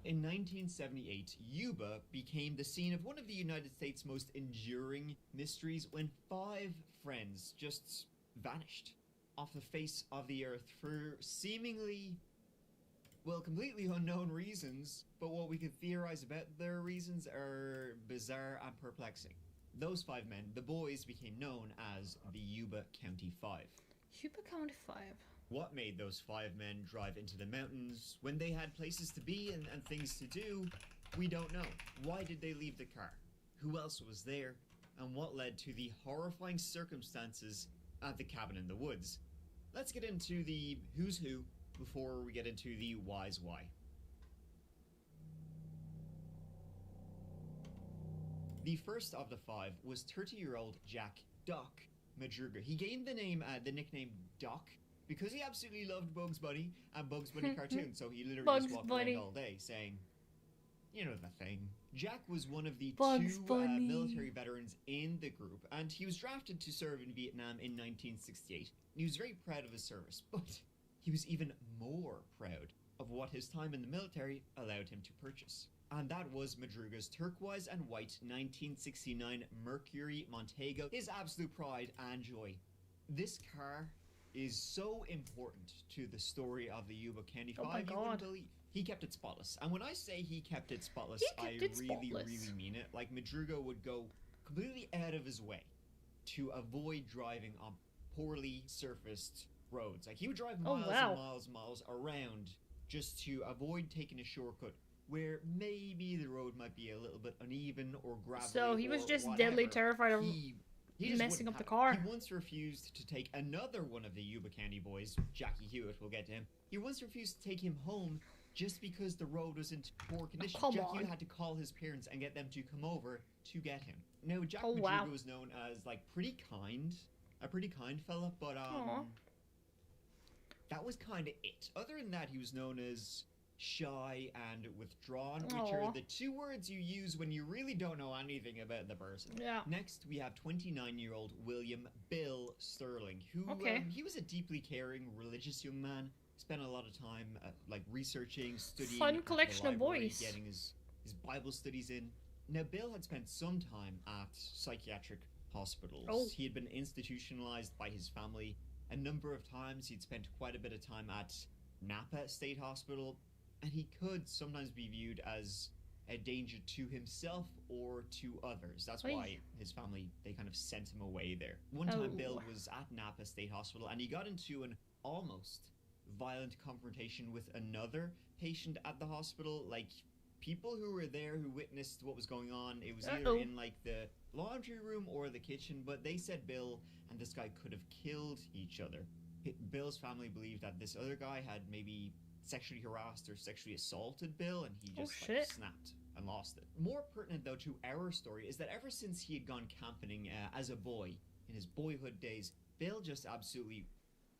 In 1978, Yuba became the scene of one of the United States' most enduring mysteries when 5 friends just vanished off the face of the earth for seemingly, well, completely unknown reasons, but what we can theorize about their reasons are bizarre and perplexing. Those 5 men, the boys, became known as the Yuba County 5. Yuba County 5. What made those 5 men drive into the mountains when they had places to be and things to do? We don't know. Why did they leave the car? Who else was there? And what led to the horrifying circumstances at the cabin in the woods? Let's get into the who's who before we get into the why's why. The first of the 5 was 30-year-old Jack Doc Madruga. He gained the nickname Doc because he absolutely loved Bugs Bunny and Bugs Bunny cartoons, so he literally just walked around all day saying, you know the thing. Jack was one of the Bugs 2 Bunny. military veterans in the group, and he was drafted to serve in Vietnam in 1968. He was very proud of his service, but he was even more proud of what his time in the military allowed him to purchase. And that was Madruga's turquoise and white 1969 Mercury Montego, his absolute pride and joy. This car is so important to the story of the Yuba County 5, Oh my you wouldn't God. believe. He kept it spotless. And when I say he kept it spotless, He I kept it really, spotless. really mean it. Like, Madruga would go completely out of his way to avoid driving on poorly surfaced roads. Like, he would drive Oh, miles wow. and miles and miles around just to avoid taking a shortcut where maybe the road might be a little bit uneven or gravelly. So he was or just whatever. deadly terrified of He just messing wouldn't up the have it. car. He once refused to take another one of the Yuba County boys, Jackie Hewitt, we'll get to him. He once refused to take him home just because the road was in poor condition. come Jackie on. Hewitt had to call his parents and get them to come over to get him. Now, Jack Oh, Madruga wow. was known as, like, a pretty kind fella, but, Aw. that was kind of it. Other than that, he was known as shy and withdrawn, which Aw. are the two words you use when you really don't know anything about the person. Yeah. Next, we have 29-year-old William Bill Sterling, who Okay. he was a deeply caring, religious young man. Spent a lot of time, like, researching, studying. Fun at the collection of library, boys. Getting his Bible studies in. Now, Bill had spent some time at psychiatric hospitals. Oh. He had been institutionalized by his family a number of times. He'd spent quite a bit of time at Napa State Hospital, and he could sometimes be viewed as a danger to himself or to others. That's Oy. why his family, they kind of sent him away there. One time, Oh. Bill was at Napa State Hospital, and he got into an almost violent confrontation with another patient at the hospital. Like, people who were there who witnessed what was going on, it was either Uh-oh. in, like, the laundry room or the kitchen, but they said Bill and this guy could have killed each other. Bill's family believed that this other guy had maybe sexually harassed or sexually assaulted Bill, and he Oh, just, like, shit. snapped and lost it. More pertinent, though, to our story is that ever since he had gone camping as a boy, in his boyhood days, Bill just absolutely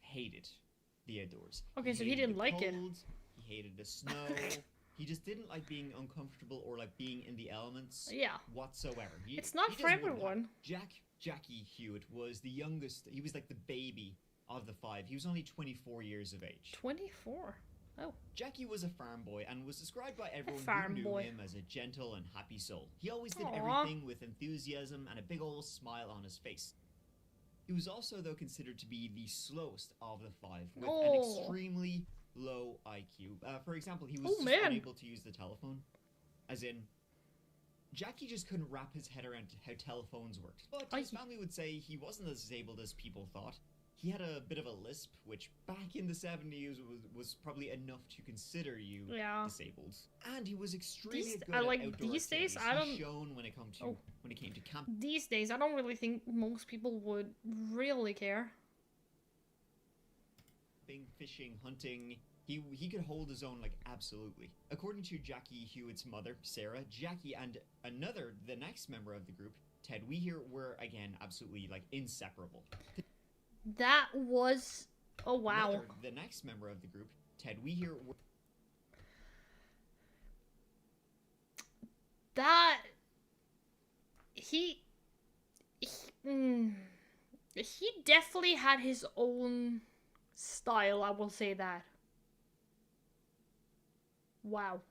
hated the outdoors. Okay, so he hated didn't the like it. cold, He hated the snow. He just didn't like being uncomfortable or like being in the elements Yeah. whatsoever. It's not he for just wouldn't have everyone. it. Jackie Hewitt was the youngest. He was like the baby of the five. He was only 24 years of age. 24. Oh. Jackie was a farm boy and was described by everyone farm who knew boy. him as a gentle and happy soul. He always did Aw. everything with enthusiasm and a big old smile on his face. He was also, though, considered to be the slowest of the five, with an Oh. extremely low IQ. For example, he was Oh, just man. unable to use the telephone. As in, Jackie just couldn't wrap his head around how telephones worked. But his family would say he wasn't as disabled as people thought. He had a bit of a lisp, which back in the 70s was probably enough to consider you Yeah. disabled. And he was extremely These- good I at like outdoor these days, activities. I He's don't- shown when it came to camp. These days, I don't really think most people would really care. Fishing, hunting. He could hold his own, like, absolutely. According to Jackie Hewitt's mother, Sarah, Jackie and the next member of the group, Ted Weir, were, again, absolutely, like, inseparable. That was... Oh, wow. The next member of the group, Ted Weir, were... That... He definitely had his own style, I will say that. Wow.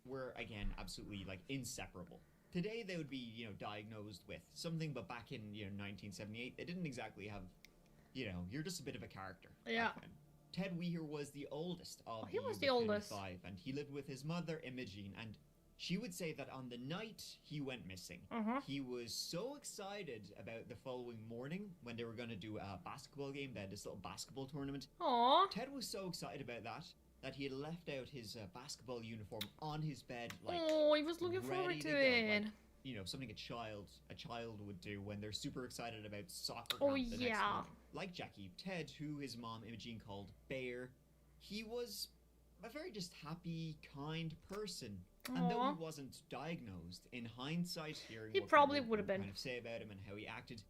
were, again, absolutely, like, inseparable. Today, they would be, diagnosed with something, but back in, 1978, they didn't exactly have, you're just a bit of a character. Yeah. back then. Ted Weir was the oldest of he was the Yuba County oldest. Five, and he lived with his mother, Imogene, and she would say that on the night he went missing, he was so excited about the following morning when they were going to do a basketball game. They had this little basketball tournament. Aww. Ted was so excited about that he had left out his basketball uniform on his bed, like, Oh, he was looking forward ready to go, it. like, something a child would do when they're super excited about soccer Oh, camp the next yeah. morning. Like Jackie, Ted, who his mom Imogene called Bear, he was a very just happy, kind person. And though Aw. he wasn't diagnosed, in hindsight, hearing He what probably people would have been. kind of say about him and how he acted,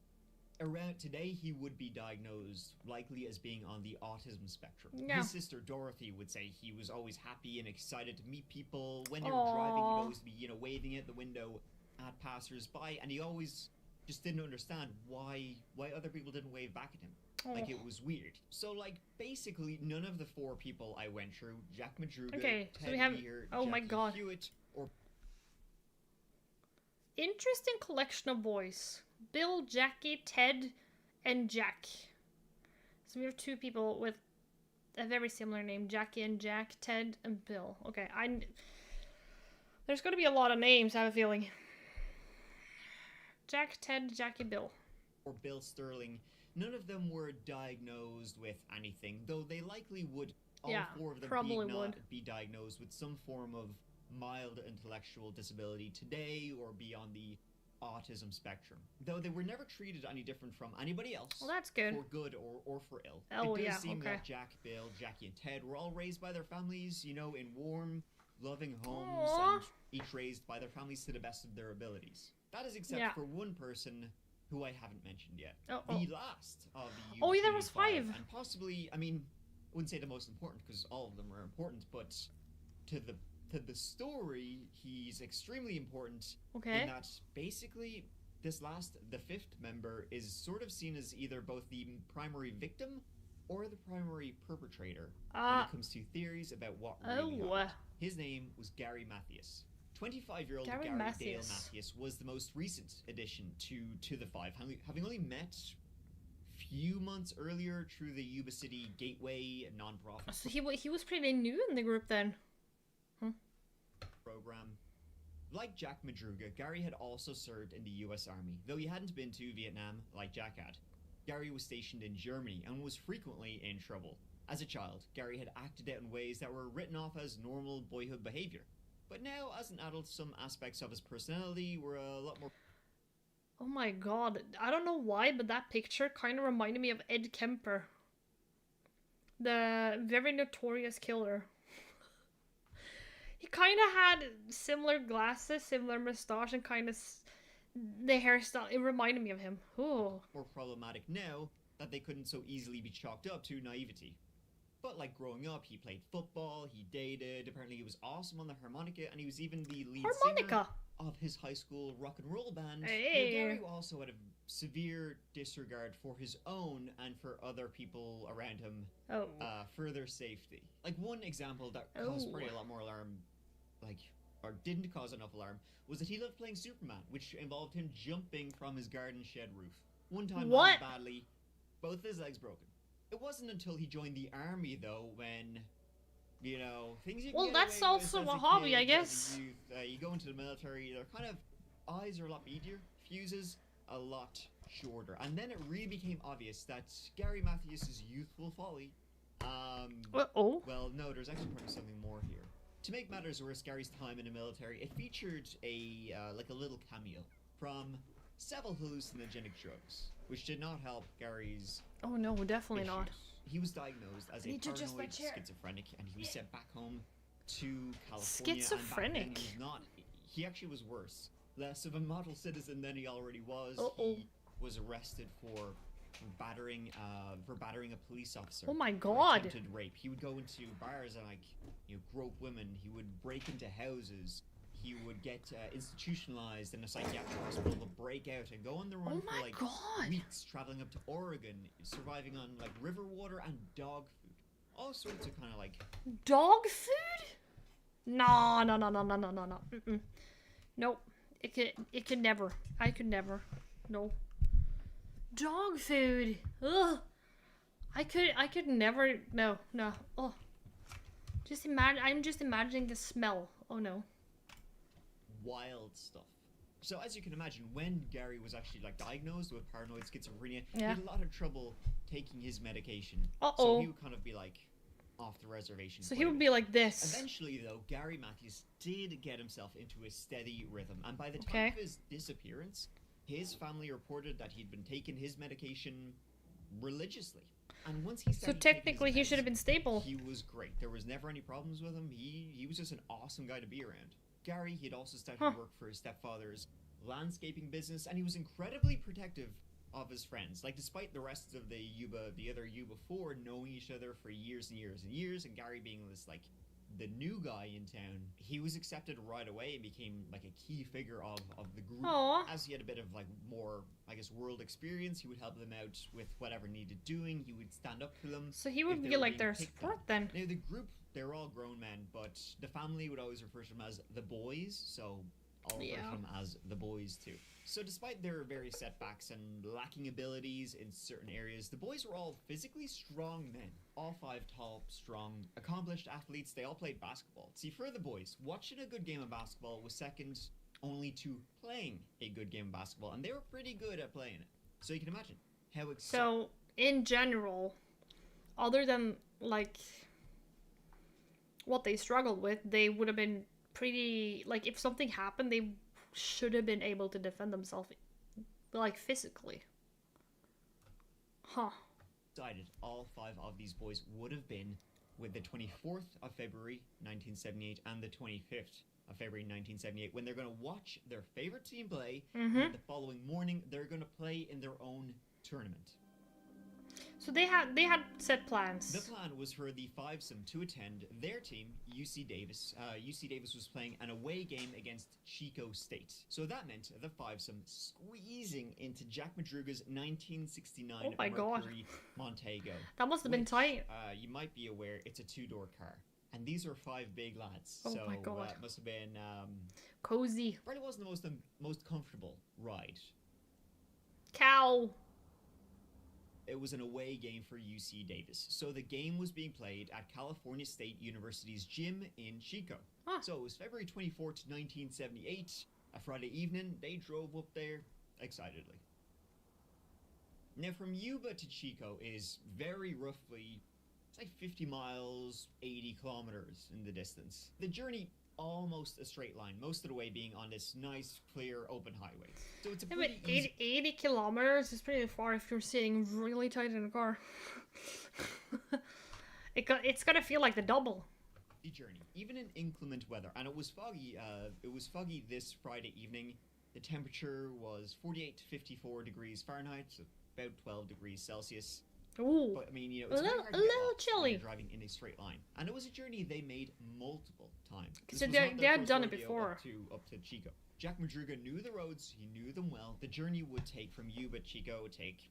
around today he would be diagnosed likely as being on the autism spectrum. Yeah. His sister Dorothy would say he was always happy and excited to meet people. When they were driving, he'd Aw. always be, waving at the window at passers-by, and he always just didn't understand why other people didn't wave back at him. Like, it was weird. So, like, basically, none of the 4 people I went through, Jack Madruga, Okay, so Ted we have... Weir, Oh my Jackie god. Hewitt, or Interesting collection of boys. Bill, Jackie, Ted, and Jack. So we have 2 people with a very similar name. Jackie and Jack, Ted and Bill. Okay, there's going to be a lot of names, I have a feeling. Jack, Ted, Jackie, Bill. or Bill Sterling. None of them were diagnosed with anything, though they likely would. All Yeah, 4 of them probably would. be diagnosed with some form of mild intellectual disability today or be on the autism spectrum. Though they were never treated any different from anybody else. Well, that's good. For good or for ill. Oh, it does yeah, seem okay. that Jack, Bill, Jackie, and Ted were all raised by their families, you know, in warm, loving homes, Aww. and each raised by their families to the best of their abilities. That is except Yeah. for one person who I haven't mentioned yet. Oh, The last of the Oh, yeah, there was UB5, 5. and possibly, I mean, I wouldn't say the most important because all of them are important, but to the story, he's extremely important Okay. in that basically this last, the 5th member, is sort of seen as either both the primary victim or the primary perpetrator when it comes to theories about what really happened. His name was Gary Mathias. 25-year-old Gary Dale Mathias was the most recent addition to the 5, having only met few months earlier through the Yuba City Gateway nonprofit So he was pretty new in the group then. program. Like Jack Madruga, Gary had also served in the US Army, though he hadn't been to Vietnam like Jack had. Gary was stationed in Germany and was frequently in trouble. As a child, Gary had acted out in ways that were written off as normal boyhood behavior. But now, as an adult, some aspects of his personality were a lot more... Oh my god. I don't know why, but that picture kind of reminded me of Ed Kemper. The very notorious killer. He kind of had similar glasses, similar moustache, and kind of the hairstyle. It reminded me of him. Ooh. more problematic now that they couldn't so easily be chalked up to naivety. But like growing up, he played football, he dated, apparently he was awesome on the harmonica, and he was even the lead singer of his high school rock and roll band. Hey. Now, Gary also had a severe disregard for his own and for other people around him for their safety. Like one example that caused probably a lot more alarm, or didn't cause enough alarm, was that he loved playing Superman, which involved him jumping from his garden shed roof. One time, badly, both his legs broken. It wasn't until he joined the army, though, when, you know, things you can Well, get that's away with also as a hobby, kid, I as a guess. youth. You go into the military, they're kind of, eyes are a lot beadier, fuses a lot shorter. And then it really became obvious that Gary Mathias' youthful folly, well, no, there's actually probably something more here. To make matters worse, Gary's time in the military, it featured a little cameo from several hallucinogenic drugs, which did not help Gary's Oh no, definitely not. He was diagnosed as a need to adjust my paranoid chair. schizophrenic, and he was sent back home to California. Schizophrenic? And back then he was not. He actually was worse. Less of a model citizen than he already was. He was arrested for battering a police officer. Oh my for god. attempted rape. He would go into bars and grope women. He would break into houses. He would get institutionalized in a psychiatric hospital to break out and go on the run for weeks, traveling up to Oregon, surviving on river water and dog food. All sorts of kind of dog food? No. Nope. It could never. I could never. No. Dog food. Ugh. I could never. No. Oh. I'm just imagining the smell. Oh no. Wild stuff. So as you can imagine, when Gary was actually diagnosed with paranoid schizophrenia, he Yeah. had a lot of trouble taking his medication. Uh-oh. So he would kind of be off the reservation. So he would be like this. Eventually, though, Gary Mathias did get himself into a steady rhythm, and by the time of his disappearance, his family reported that he'd been taking his medication religiously. And once he started technically he should have been stable. He was great. There was never any problems with him. He was just an awesome guy to be around. Gary, he'd also started to work for his stepfather's landscaping business, and he was incredibly protective of his friends. Despite the rest of the other Yuba 4 knowing each other for years and years and years, and Gary being this the new guy in town, he was accepted right away and became like a key figure of the group. Aw. As he had a bit of like more, I guess, world experience, he would help them out with whatever needed doing. He would stand up to them. So he if would they be were like being their picked support on. then. Now the group, they're all grown men, but the family would always refer to them as the boys, so I'll refer to them as the boys too. So despite their various setbacks and lacking abilities in certain areas, the boys were all physically strong men. All 5 tall, strong, accomplished athletes. They all played basketball. See, for the boys, watching a good game of basketball was second only to playing a good game of basketball, and they were pretty good at playing it. So you can imagine how exciting. So, in general, other than, like, what they struggled with, they would have been pretty, like, if something happened, they should have been able to defend themselves, like, physically. Huh. Decided all 5 of these boys would have been with the 24th of February 1978 and the 25th of February 1978 when they're going to watch their favorite team play, and the following morning they're going to play in their own tournament. So they had set plans. The plan was for the 5-some to attend their team, UC Davis. UC Davis was playing an away game against Chico State. So that meant the 5-some squeezing into Jack Madruga's 1969 Mercury Montego. That must have been tight. You might be aware it's a 2-door car. And these are 5 big lads. Oh so my God. It must have been... cozy. Probably wasn't the most comfortable ride. Cow. It was an away game for UC Davis. So the game was being played at California State University's gym in Chico. Huh. So it was February 24th, 1978. A Friday evening, they drove up there excitedly. Now from Yuba to Chico is very roughly, it's like 50 miles, 80 kilometers in the distance. The journey almost a straight line, most of the way being on this nice, clear, open highway. So it's a Yeah, pretty but easy... 80 kilometers is pretty far if you're sitting really tight in a car. It's gonna feel like the double. Journey, even in inclement weather, and it was foggy. It was foggy this Friday evening. The temperature was 48 to 54 degrees Fahrenheit, so about 12 degrees Celsius. Ooh, But I mean, you know, a it's little, very hard a to get little lost when chilly. you're driving in a straight line, and it was a journey they made multiple times. This So was they not their had first done it rodeo before. Up to Chico. Jack Madruga knew the roads. He knew them well. The journey would take from Yuba to Chico would take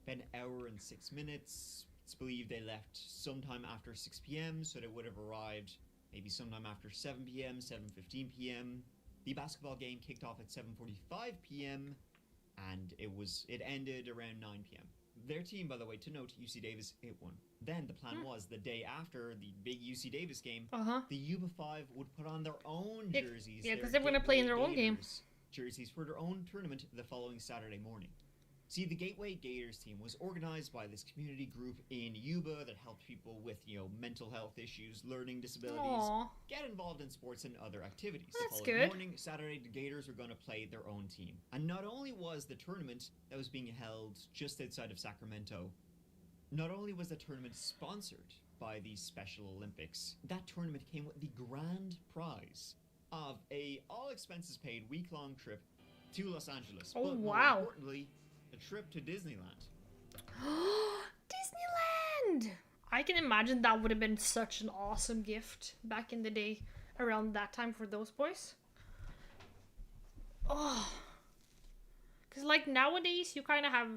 an hour and 6 minutes. It's believed they left sometime after 6 p.m., so they would have arrived maybe sometime after 7 p.m., 7:15 p.m. The basketball game kicked off at 7:45 p.m. and it ended around 9 p.m. Their team, by the way, to note, UC Davis, it won. Then the plan was the day after the big UC Davis game, the Yuba 5 would put on their own jerseys. Yeah, because their they were going to play in their Gateway own game. Gators jerseys for their own tournament the following Saturday morning. See, the Gateway Gators team was organized by this community group in Yuba that helped people with, you know, mental health issues, learning disabilities, Aww. get involved in sports and other activities. That's The following good. morning, Saturday, the Gators were going to play their own team. And not only was the tournament that was being held just outside of Sacramento, not only was the tournament sponsored by the Special Olympics, that tournament came with the grand prize of a all-expenses-paid week-long trip to Los Angeles. Oh, but more wow. importantly, a trip to Disneyland. Disneyland! I can imagine that would have been such an awesome gift back in the day around that time for those boys. Oh. Because, like, nowadays you kind of have...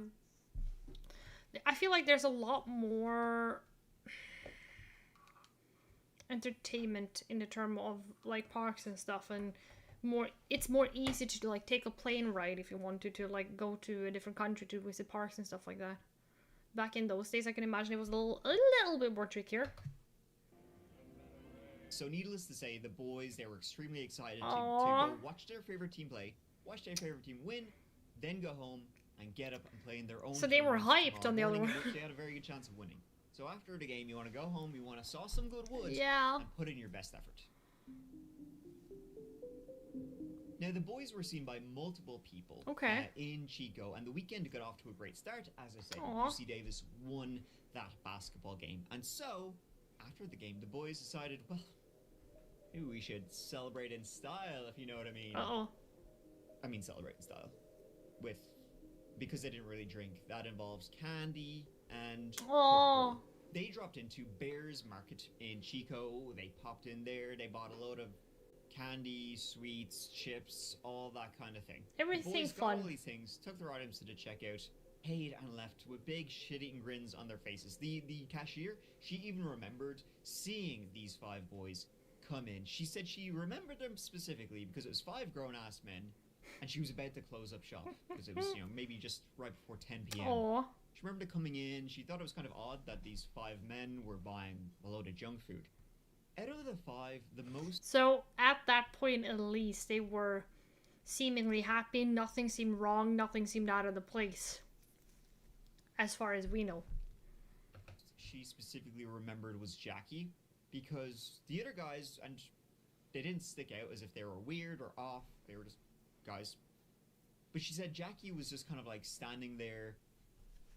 I feel like there's a lot more entertainment in the term of, like, parks and stuff, and it's more easy to like take a plane ride if you wanted to like go to a different country to visit parks and stuff like that. Back in those days, I can imagine it was a little bit more trickier. So needless to say, the boys, they were extremely excited to Aww. go watch their favorite team play, watch their favorite team win, then go home and get up and play in their own So they were tournament hyped tomorrow on the other morning, one. in which they had a very good chance of winning. So after the game, you want to go home, you want to saw some good wood, Yeah. and put in your best effort. Now, the boys were seen by multiple people in Chico, and the weekend got off to a great start. As I said, Aww. UC Davis won that basketball game. And so, after the game, the boys decided, well, maybe we should celebrate in style, if you know what I mean. Uh-oh. I mean, celebrate in style. Because they didn't really drink. That involves candy and Aww. They dropped into Bear's Market in Chico. They popped in there. They bought a load of candy, sweets, chips, all that kind of thing. Everything The boys got fun. all these things, took their items to the checkout, paid and left with big shit-eating grins on their faces. The cashier, she even remembered seeing these 5 boys come in. She said she remembered them specifically because it was 5 grown-ass men, and she was about to close up shop because it was, you know, maybe just right before 10 p.m. Aww. She remembered coming in. She thought it was kind of odd that these 5 men were buying a load of junk food. Out of the 5, the most... So at that point, at least, they were seemingly happy. Nothing seemed wrong. Nothing seemed out of the place, as far as we know. She specifically remembered was Jackie, because the other guys, and they didn't stick out as if they were weird or off. They were just guys. But she said Jackie was just kind of like standing there,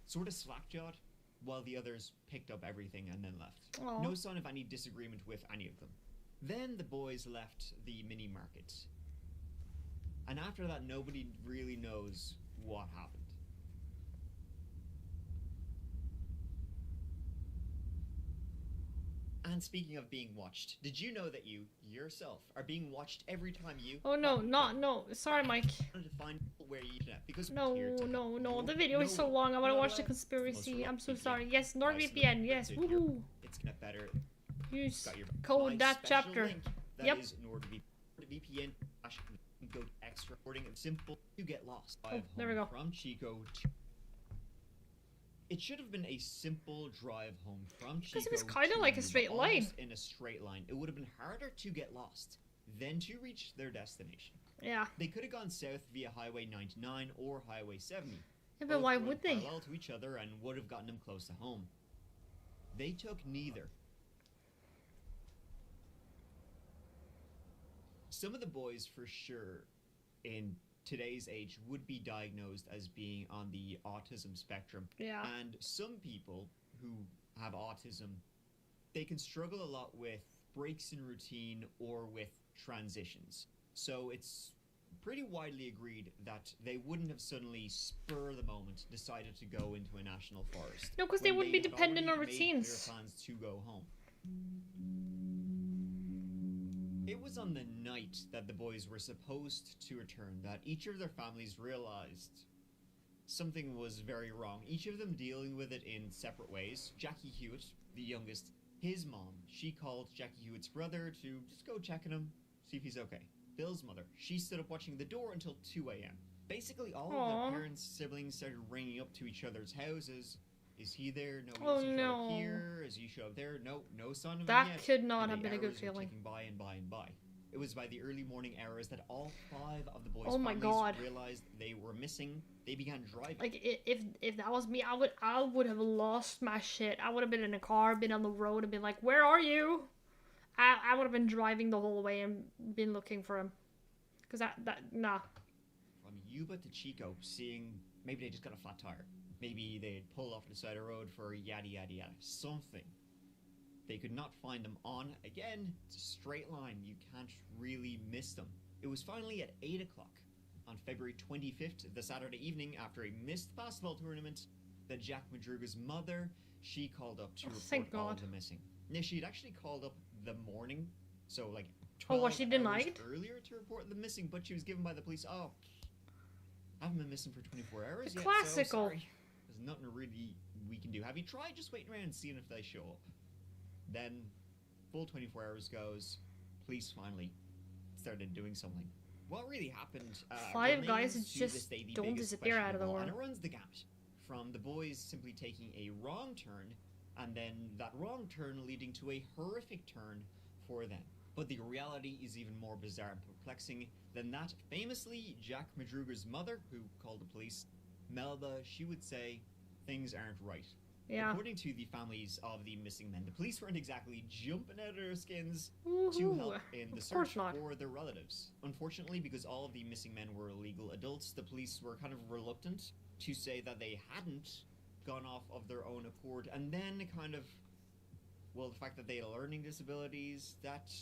sort of slack-jawed, while the others picked up everything and then left. Aww. No sign of any disagreement with any of them. Then the boys left the mini market. And after that, nobody really knows what happened. And speaking of being watched, did you know that you, yourself, are being watched every time you... Oh no, no. Sorry, Mike. ...wanted to find where you... Because No. The video is so long. I want to watch the conspiracy. I'm so sorry. Yes, NordVPN. Yes, woohoo. It's gonna better. Use Got your code that special chapter. link. That Yep. is NordVPN. Go extra recording and simple. You get lost. There we go. From Chico to... It should have been a simple drive home from Chico. Because it was kind of like a straight line. Almost in a straight line. It would have been harder to get lost than to reach their destination. Yeah. They could have gone south via Highway 99 or Highway 70. Yeah, but Both why run would they? parallel to each other and would have gotten them close to home. They took neither. Some of the boys, for sure, in today's age, would be diagnosed as being on the autism spectrum. Yeah. And some people who have autism, they can struggle a lot with breaks in routine or with transitions. So it's pretty widely agreed that they wouldn't have suddenly, spur of the moment, decided to go into a national forest. No, because they when wouldn't be had dependent on already made routines. clear plans to go home. It was on the night that the boys were supposed to return that each of their families realized something was very wrong. Each of them dealing with it in separate ways. Jackie Hewitt, the youngest, his mom, she called Jackie Hewitt's brother to just go check on him, see if he's okay. Bill's mother, she stood up watching the door until 2 a.m. Basically, all of the parents' siblings started ringing up to each other's houses. Is he there? No, Oh, is he no. here? Is he show up there? No, no sign of That him yet. could not And have the been a good hours were feeling. ticking by and by and by. It was by the early morning hours that all 5 of the boys' Oh my families God. realized they were missing. They began driving. Like if that was me, I would have lost my shit. I would have been in a car, been on the road, and been like, "Where are you?" I would have been driving the whole way and been looking for him. Cause nah. From Yuba to Chico, seeing maybe they just got a flat tire. Maybe they'd pulled off the side of the road for yada yada yada. Something. They could not find them on. Again, it's a straight line. You can't really miss them. It was finally at 8 o'clock on February 25th, the Saturday evening, after a missed basketball tournament, that Jack Madruga's mother, she called up to thank report all God. of the missing. Now, she'd actually called up the morning, so like 12 Oh, was she hours denied? earlier to report the missing, but she was given by the police, oh, I haven't been missing for 24 hours The yet, classical. so sorry. There's nothing really we can do. Have you tried just waiting around and seeing if they show up? Then, full 24 hours goes, police finally started doing something. What really happened? 5 guys remains that to this just day the don't biggest disappear question out of all, nowhere. and it runs the gamut from the boys simply taking a wrong turn, and then that wrong turn leading to a horrific turn for them. But the reality is even more bizarre and perplexing than that. Famously, Jack Madruga's mother, who called the police, Melba, she would say, things aren't right. Yeah. According to the families of the missing men, the police weren't exactly jumping out of their skins to Woohoo. help in the Of course search not. for their relatives. Unfortunately, because all of the missing men were legal adults, the police were kind of reluctant to say that they hadn't gone off of their own accord, and then kind of, well, the fact that they had learning disabilities, that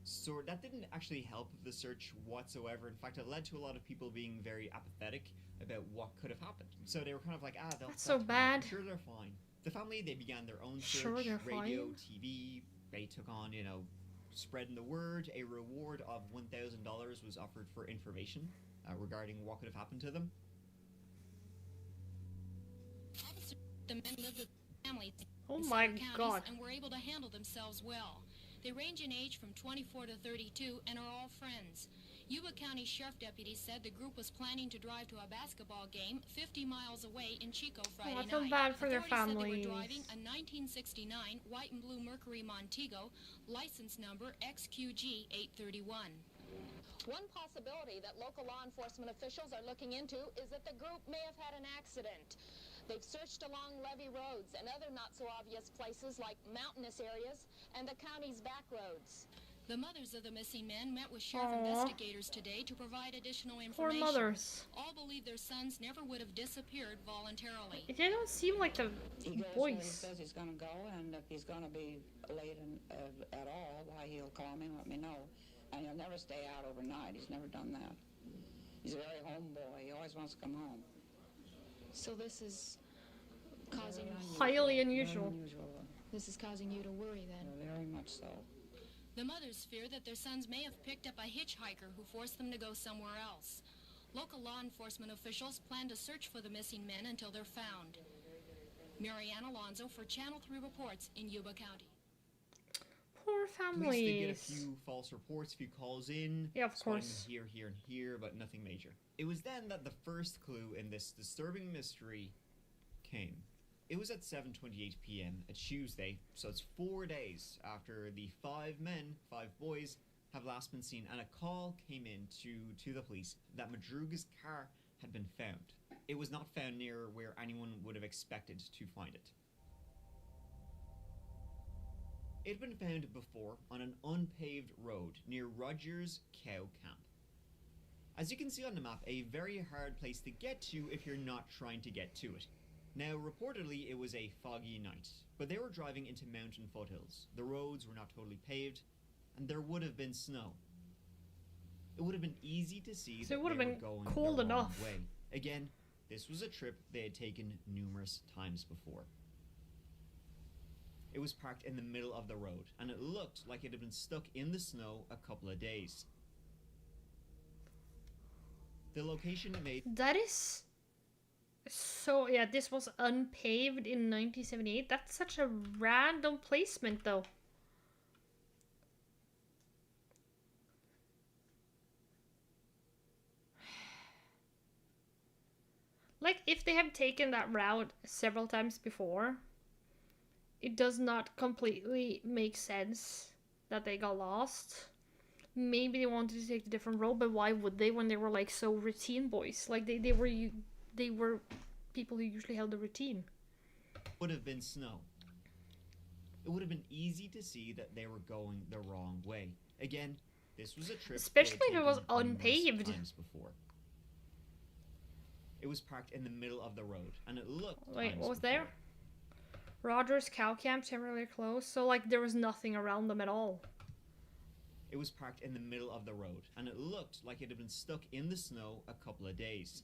So that didn't actually help the search whatsoever. In fact, it led to a lot of people being very apathetic about what could have happened. So they were kind of like, That's so fine. bad. I'm sure they're fine. The family, they began their own search, Sure they're radio, fine. TV. They took on, spreading the word. A reward of $1,000 was offered for information regarding what could have happened to them. The men lived with families Oh in my several counties god. and were able to handle themselves well. They range in age from 24 to 32 and are all friends. Yuba County Sheriff deputies said the group was planning to drive to a basketball game 50 miles away in Chico Friday I feel night. bad for their Authorities said they families. were driving a 1969 white and blue Mercury Montego, license number XQG 831. One possibility that local law enforcement officials are looking into is that the group may have had an accident. They've searched along levee roads and other not-so-obvious places like mountainous areas and the county's back roads. The mothers of the missing men met with sheriff Aww. investigators today to provide additional Poor information. mothers. All believe their sons never would have disappeared voluntarily. They don't seem like the He goes where he boys. says he's going to go, and if he's going to be late at all, why, he'll call me and let me know. And he'll never stay out overnight. He's never done that. He's a very home boy. He always wants to come home. So this is causing Highly unusual. Very unusual. this is causing you to worry then. Very much so. The mothers fear that their sons may have picked up a hitchhiker who forced them to go somewhere else. Local law enforcement officials plan to search for the missing men until they're found. Marianne Alonso for Channel 3 Reports in Yuba County. Poor Police did get a families. few false reports, a few calls in. Yeah, of spotting course. Here, here, and here, but nothing major. It was then that the first clue in this disturbing mystery came. It was at 7:28 p.m. a Tuesday, so it's 4 days after the 5 boys, have last been seen, and a call came in to the police that Madruga's car had been found. It was not found near where anyone would have expected to find it. It had been found before on an unpaved road near Rogers Cow Camp. As you can see on the map, a very hard place to get to if you're not trying to get to it. Now, reportedly, it was a foggy night, but they were driving into mountain foothills. The roads were not totally paved, and there would have been snow. It would have been easy to see So that it would have they were been going cold the wrong enough. way. Again, this was a trip they had taken numerous times before. It was parked in the middle of the road, and it looked like it had been stuck in the snow a couple of days. The location made... That is so, yeah, this was unpaved in 1978. That's such a random placement, though. Like, if they have taken that route several times before, it does not completely make sense that they got lost. Maybe they wanted to take a different road, but why would they when they were like so routine boys? Like they were people who usually held the routine. would have been snow. It would have been easy to see that they were going the wrong way. Again, this was a trip Especially they had if it was taken numerous unpaved. times before. It was parked in the middle of the road, and it looked. Wait, times what was before. there? Rogers Cow Camp temporarily closed, so like there was nothing around them at all. It was parked in the middle of the road, and it looked like it had been stuck in the snow a couple of days.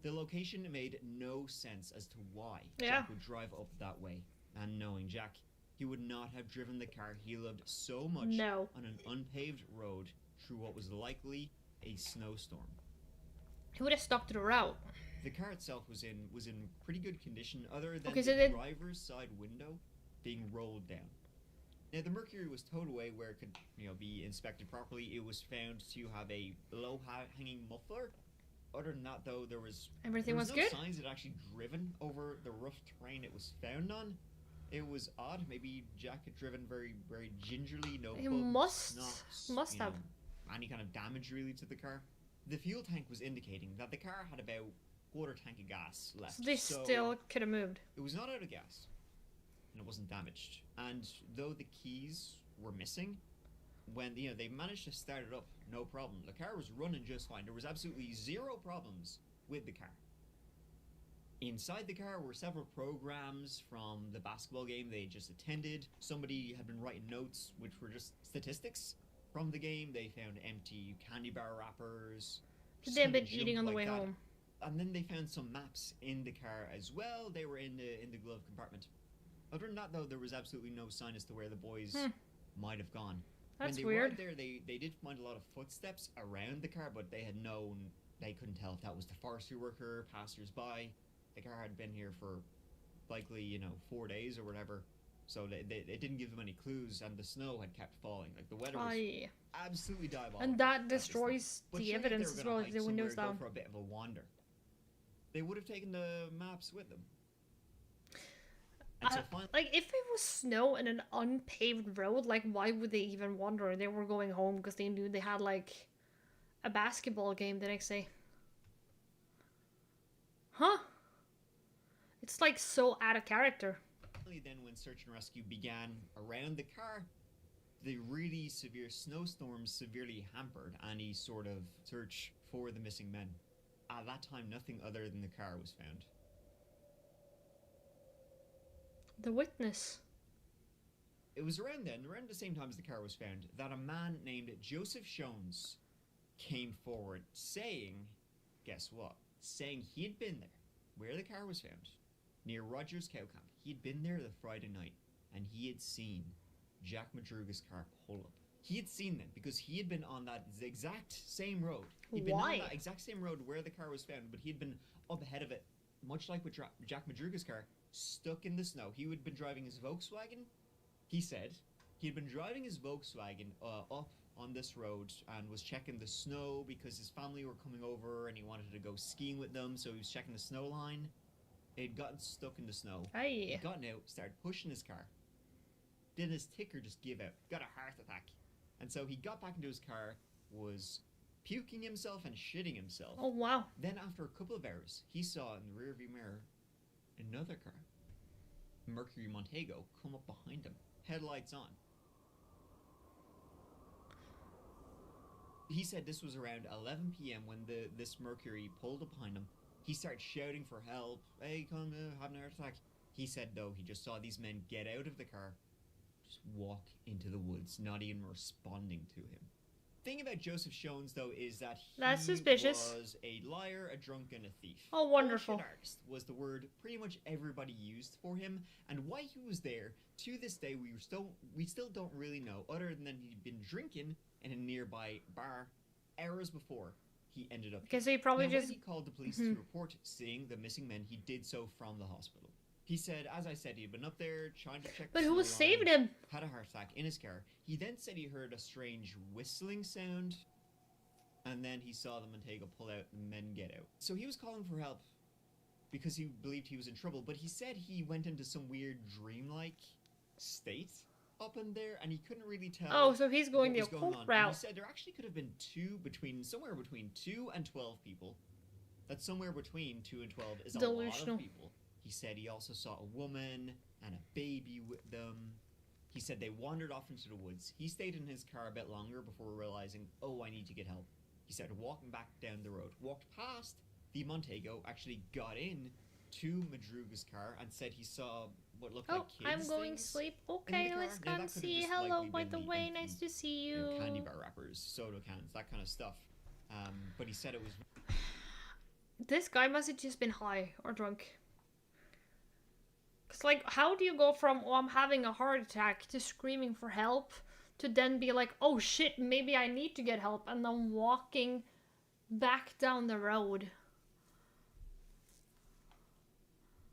The location made no sense as to why Jack would drive up that way. And knowing Jack, he would not have driven the car he loved so much on an unpaved road through what was likely a snowstorm. He would have stuck to the route. The car itself was in pretty good condition, other than Okay, so the driver's side window being rolled down. Now the Mercury was towed away where it could, be inspected properly. It was found to have a low-hanging muffler. Other than that, though, there was Everything was no good? signs it had actually driven over the rough terrain it was found on. It was odd. Maybe Jack had driven very, very gingerly. No He bumps, must have. any kind of damage really to the car. The fuel tank was indicating that the car had about quarter tank of gas left. So they still could have moved. It was not out of gas, and it wasn't damaged. And though the keys were missing, when they managed to start it up, no problem. The car was running just fine. There was absolutely zero problems with the car. Inside the car were several programs from the basketball game they just attended. Somebody had been writing notes, which were just statistics from the game. They found empty candy bar wrappers. They've some been junk eating on the like way that. home. And then they found some maps in the car as well. They were in the glove compartment. Other than that, though, there was absolutely no sign as to where the boys might have gone. That's when they weird. arrived there, they did find a lot of footsteps around the car, but they couldn't tell if that was the forestry worker, passers-by. The car had been here for likely, 4 days or whatever. So they didn't give them any clues, and the snow had kept falling. Like, the weather was absolutely diabolical. And that at this time. destroys But the surely if they evidence were as gonna well if hike the windows somewhere, down. go for a bit of a wander. They would have taken the maps with them. And so finally, Like, if it was snow and an unpaved road, like, why would they even wander? They were going home because they knew they had, like, a basketball game the next day. Huh? It's, like, so out of character. then when search and rescue began around the car, the really severe snowstorms severely hampered any sort of search for the missing men. At that time, nothing other than the car was found. The witness. It was around the same time as the car was found, that a man named Joseph Shones came forward saying, guess what? Saying he'd been there, where the car was found, near Rogers Cow Camp. He'd been there the Friday night, and he had seen Jack Madruga's car pull up. He had seen them because he had been on that exact same road. He'd been on that exact same road where the car was found, but he'd been up ahead of it, much like with Jack Madruga's car, stuck in the snow. He had been driving his Volkswagen. He said he'd been driving his Volkswagen up on this road and was checking the snow because his family were coming over and he wanted to go skiing with them, so he was checking the snow line. He'd gotten stuck in the snow. He'd gotten out, started pushing his car. Then his ticker just gave out. Got a heart attack. And so he got back into his car, was puking himself and shitting himself. Oh, wow. Then after a couple of hours, he saw in the rearview mirror another car, Mercury Montego, come up behind him, headlights on. He said this was around 11 p.m. when this Mercury pulled up behind him. He started shouting for help. Hey, come, having a heart attack. He said, though, he just saw these men get out of the car, just walk into the woods, not even responding to him. The thing about Joseph Shones, though, is that he was a liar, a drunk, and a thief. Oh, wonderful. Bullshit artist was the word pretty much everybody used for him, and why he was there, to this day, we still don't really know, other than that he'd been drinking in a nearby bar hours before he ended up. Okay, so he probably now, just... when he called the police to report seeing the missing men, he did so from the hospital. He said, as I said, he'd been up there trying to check. But the who was snow saving line, him? Had a heart attack in his car. He then said he heard a strange whistling sound, and then he saw the Montego pull out and men get out. So he was calling for help because he believed he was in trouble. But he said he went into some weird dreamlike state up in there, and he couldn't really tell. Oh, so he's going the what was occult on. route. And he said there actually could have been somewhere between 2 and 12 people. That somewhere between 2 and 12 is a lot of people. He said he also saw a woman and a baby with them. He said they wandered off into the woods. He stayed in his car a bit longer before realizing, oh, I need to get help. He started walking back down the road, walked past the Montego, actually got in to Madruga's car and said he saw what looked like kids. I'm going to sleep. Okay, let's go and see. Hello, by the way, nice to see you. Candy bar wrappers, soda cans, that kind of stuff. But he said it was... This guy must have just been high or drunk. Because, like, how do you go from, oh, I'm having a heart attack, to screaming for help, to then be like, oh shit, maybe I need to get help, and then walking back down the road?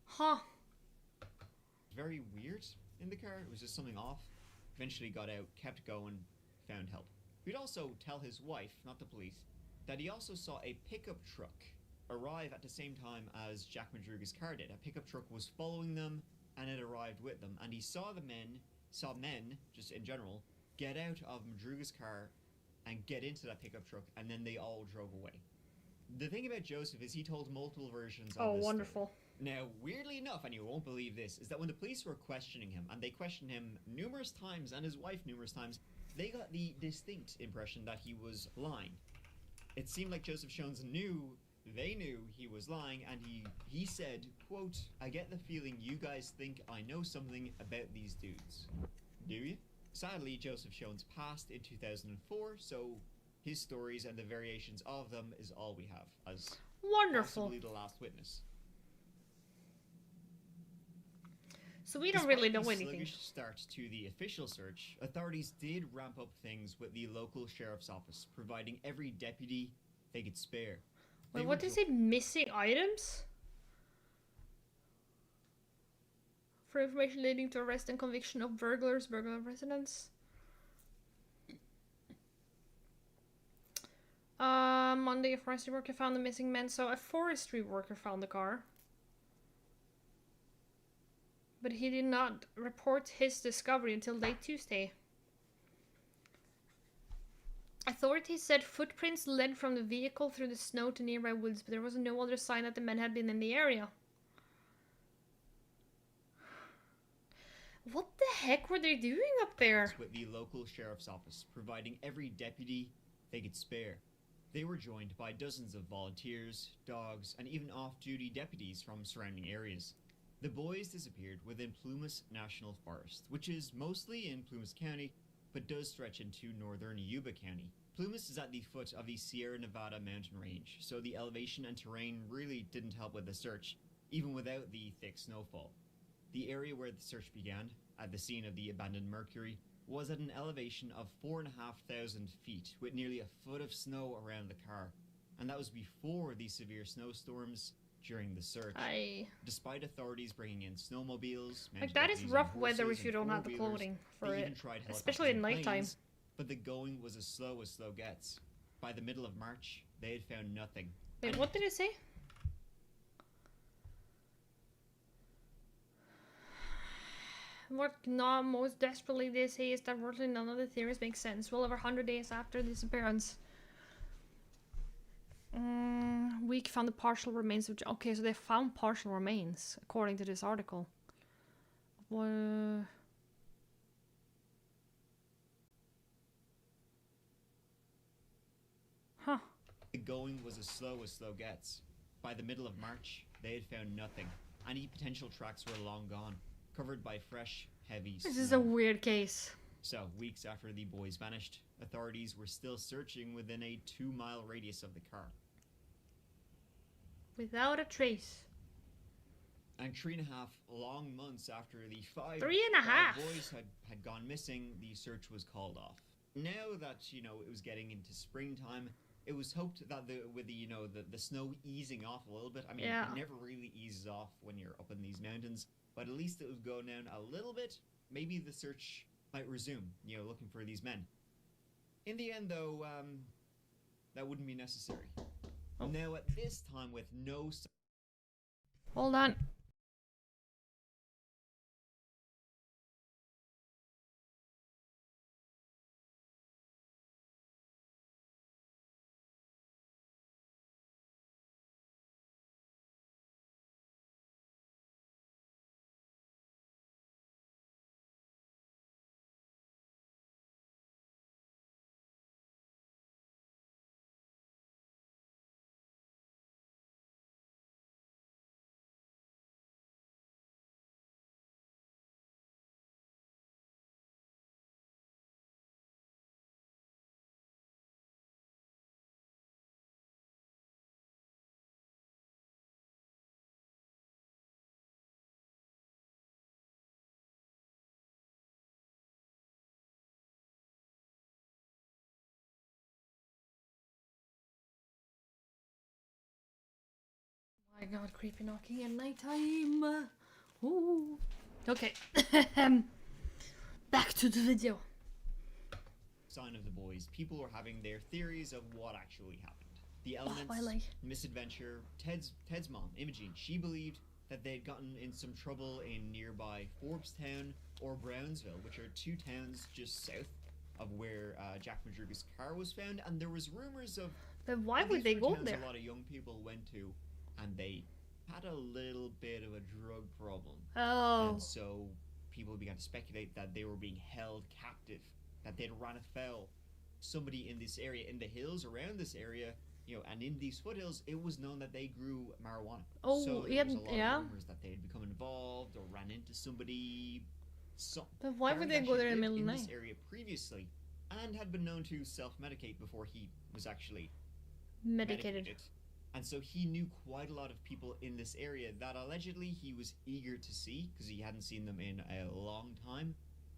Huh. Very weird in the car. It was just something off. Eventually got out, kept going, found help. He'd also tell his wife, not the police, that he also saw a pickup truck arrive at the same time as Jack Madruga's car did. A pickup truck was following them, and it arrived with them. And he saw men, just in general, get out of Madruga's car and get into that pickup truck, and then they all drove away. The thing about Joseph is he told multiple versions of this wonderful. story. Now, weirdly enough, and you won't believe this, is that when the police were questioning him, and they questioned him numerous times, and his wife numerous times, they got the distinct impression that he was lying. It seemed like Joseph Shones knew They knew he was lying, and he said, quote, "I get the feeling you guys think I know something about these dudes. Do you?" Sadly, Joseph Schoen's passed in 2004, so his stories and the variations of them is all we have as Wonderful. possibly the last witness. So we don't really know anything. Sluggish start to the official search, authorities did ramp up things with the local sheriff's office, providing every deputy they could spare. Wait, what is it? Missing items? For information leading to arrest and conviction of burglars, burglar residents. Monday, a forestry worker found the missing men. So a forestry worker found the car. But he did not report his discovery until late Tuesday. Authorities said footprints led from the vehicle through the snow to nearby woods, but there was no other sign that the men had been in the area. What the heck were they doing up there? With the local sheriff's office, providing every deputy they could spare. They were joined by dozens of volunteers, dogs, and even off-duty deputies from surrounding areas. The boys disappeared within Plumas National Forest, which is mostly in Plumas County, but does stretch into northern Yuba County. Plumas is at the foot of the Sierra Nevada mountain range, so the elevation and terrain really didn't help with the search, even without the thick snowfall. The area where the search began, at the scene of the abandoned Mercury, was at an elevation of 4,500 feet, with nearly a foot of snow around the car, and that was before the severe snowstorms during the search. Despite authorities bringing in snowmobiles, like that is rough weather if you don't have the clothing for it, especially at nighttime. But the going was as slow gets. By the middle of March, they had found nothing. Wait, what did it say? What most desperately they say is that virtually none of the theories make sense. Well over 100 days after the disappearance. Week found the partial remains of... Okay, so they found partial remains, according to this article. Huh. The going was as slow gets. By the middle of March, they had found nothing. Any potential tracks were long gone, covered by fresh, heavy snow. This is a weird case. So, weeks after the boys vanished, authorities were still searching within a 2-mile radius of the car. Without a trace. And 3.5 long months after the five boys had gone missing, the search was called off. Now that, it was getting into springtime, it was hoped that with the snow easing off a little bit. I mean, yeah. It never really eases off when you're up in these mountains, but at least it would go down a little bit. Maybe the search might resume, looking for these men. In the end, though, that wouldn't be necessary. Oh. Now, at this time, with no... Hold on. My god, creepy knocking at nighttime. Ooh. Okay. Back to the video. Sign of the boys. People were having their theories of what actually happened. The elements, misadventure. Ted's mom, Imogen, she believed that they'd gotten in some trouble in nearby Forbstown or Brownsville, which are 2 towns just south of where Jack Madruga's car was found, and there was rumors of... But why would they go there? A lot of young people went to, and they had a little bit of a drug problem. Oh. And so people began to speculate that they were being held captive, that they'd run afoul somebody in this area, in the hills around this area, You know, and in these foothills, it was known that they grew marijuana. Oh, so there yeah, was a lot yeah. of rumors that they had become involved or ran into somebody. So, But why would Gary they go there in the actually middle of lived the in night? this area previously and had been known to self-medicate before he was actually Medicated. And so he knew quite a lot of people in this area that allegedly he was eager to see because he hadn't seen them in a long time.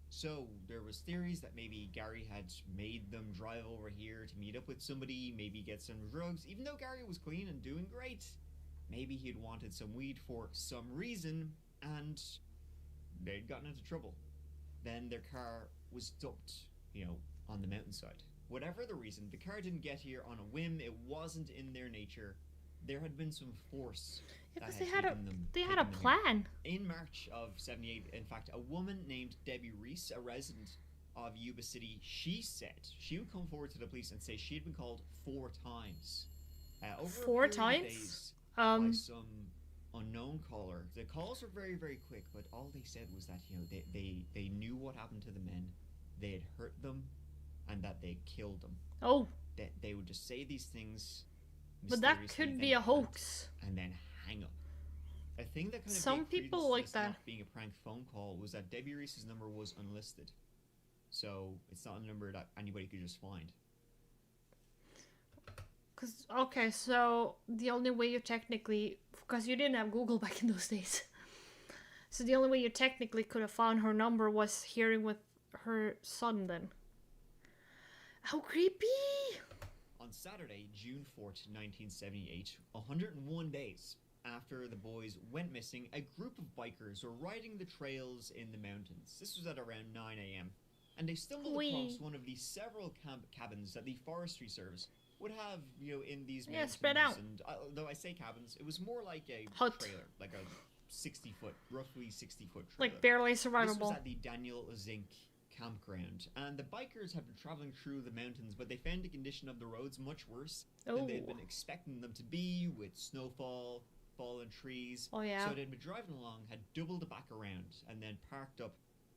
So there was theories that maybe Gary had made them drive over here to meet up with somebody, maybe get some drugs, even though Gary was clean and doing great. Maybe he'd wanted some weed for some reason and they'd gotten into trouble. Then their car was dumped, you know, on the mountainside. Whatever the reason, the car didn't get here on a whim. It wasn't in their nature. There had been some force. Yeah, that because they taken had a them here. plan. In March of 78, in fact, a woman named Debbie Reese, a resident of Yuba City, she said she would come forward to the police and say she had been called 4 times. Over 4 a period of times? days by some unknown caller. The calls were very, very quick, but all they said was that, you know, they knew what happened to the men, they had hurt them, and that they killed them. Oh. That they would just say these things. But that mysteriously, could then be a plant, hoax. and then hang up. A thing that kind of Some gave people credence to like this that. not being a prank phone call was that Debbie Reese's number was unlisted, so it's not a number that anybody could just find. Cause okay, so the only way you technically, because you didn't have Google back in those days, so the only way you technically could have found her number was hearing with her son. Then, how creepy! On Saturday, June 4th, 1978, 101 days after the boys went missing, a group of bikers were riding the trails in the mountains. This was at around 9 a.m. And they stumbled across one of the several cabins that the Forestry Service would have, you know, in these mountains. Spread out. And though I say cabins, it was more like a hut trailer, like a 60-foot, roughly 60-foot trailer. Like barely This survivable. was at the Daniel Zink campground, and the bikers had been traveling through the mountains, but they found the condition of the roads much worse than they had been expecting them to be, with snowfall, fallen trees. Oh yeah. So they'd been driving along, had doubled back around, and then parked up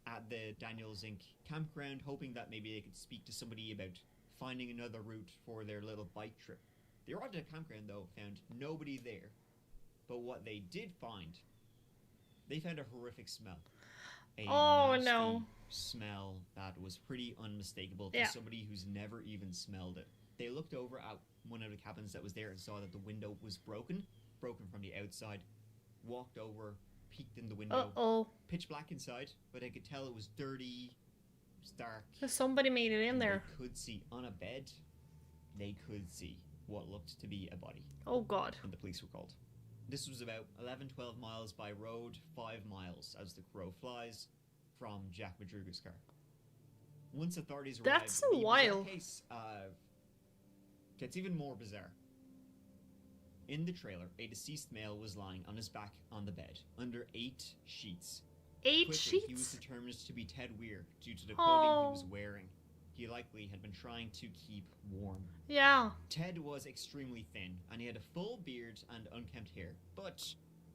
at the Daniel Zink campground, hoping that maybe they could speak to somebody about finding another route for their little bike trip. They arrived at the campground though, found nobody there, but what they did find, they found a horrific smell. A nasty smell that was pretty unmistakable to somebody who's never even smelled it. They looked over at one of the cabins that was there and saw that the window was broken from the outside, walked over, peeked in the window, pitch black inside, but I could tell it was dirty, it was dark. Somebody made it in there. They could see on a bed, they could see what looked to be a body. Oh god. And the police were called. This was about 11-12 miles by road, 5 miles as the crow flies from Jack Madruga's car. Once authorities arrived, That's a while. The case gets even more bizarre. In the trailer, a deceased male was lying on his back on the bed, under 8 sheets. 8 Quickly, sheets? He was determined to be Ted Weir due to the clothing he was wearing. He likely had been trying to keep warm. Yeah. Ted was extremely thin, and he had a full beard and unkempt hair, but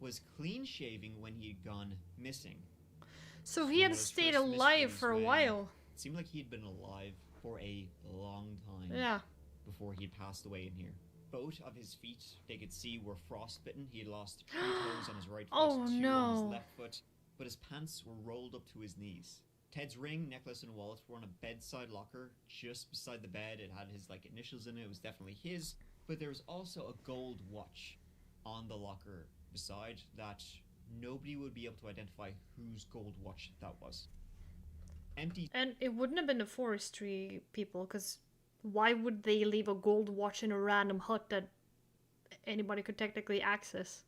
was clean-shaving when he had gone missing. So he had stayed alive for a while. It seemed like he'd been alive for a long time. Yeah. Before he passed away in here. Both of his feet, they could see, were frostbitten. He had lost 3 toes on his right foot, 2 on his left foot, but his pants were rolled up to his knees. Ted's ring, necklace, and wallet were on a bedside locker just beside the bed. It had his initials in it. It was definitely his, but there was also a gold watch on the locker beside that nobody would be able to identify whose gold watch that was. Empty. And it wouldn't have been the forestry people, because why would they leave a gold watch in a random hut that anybody could technically access?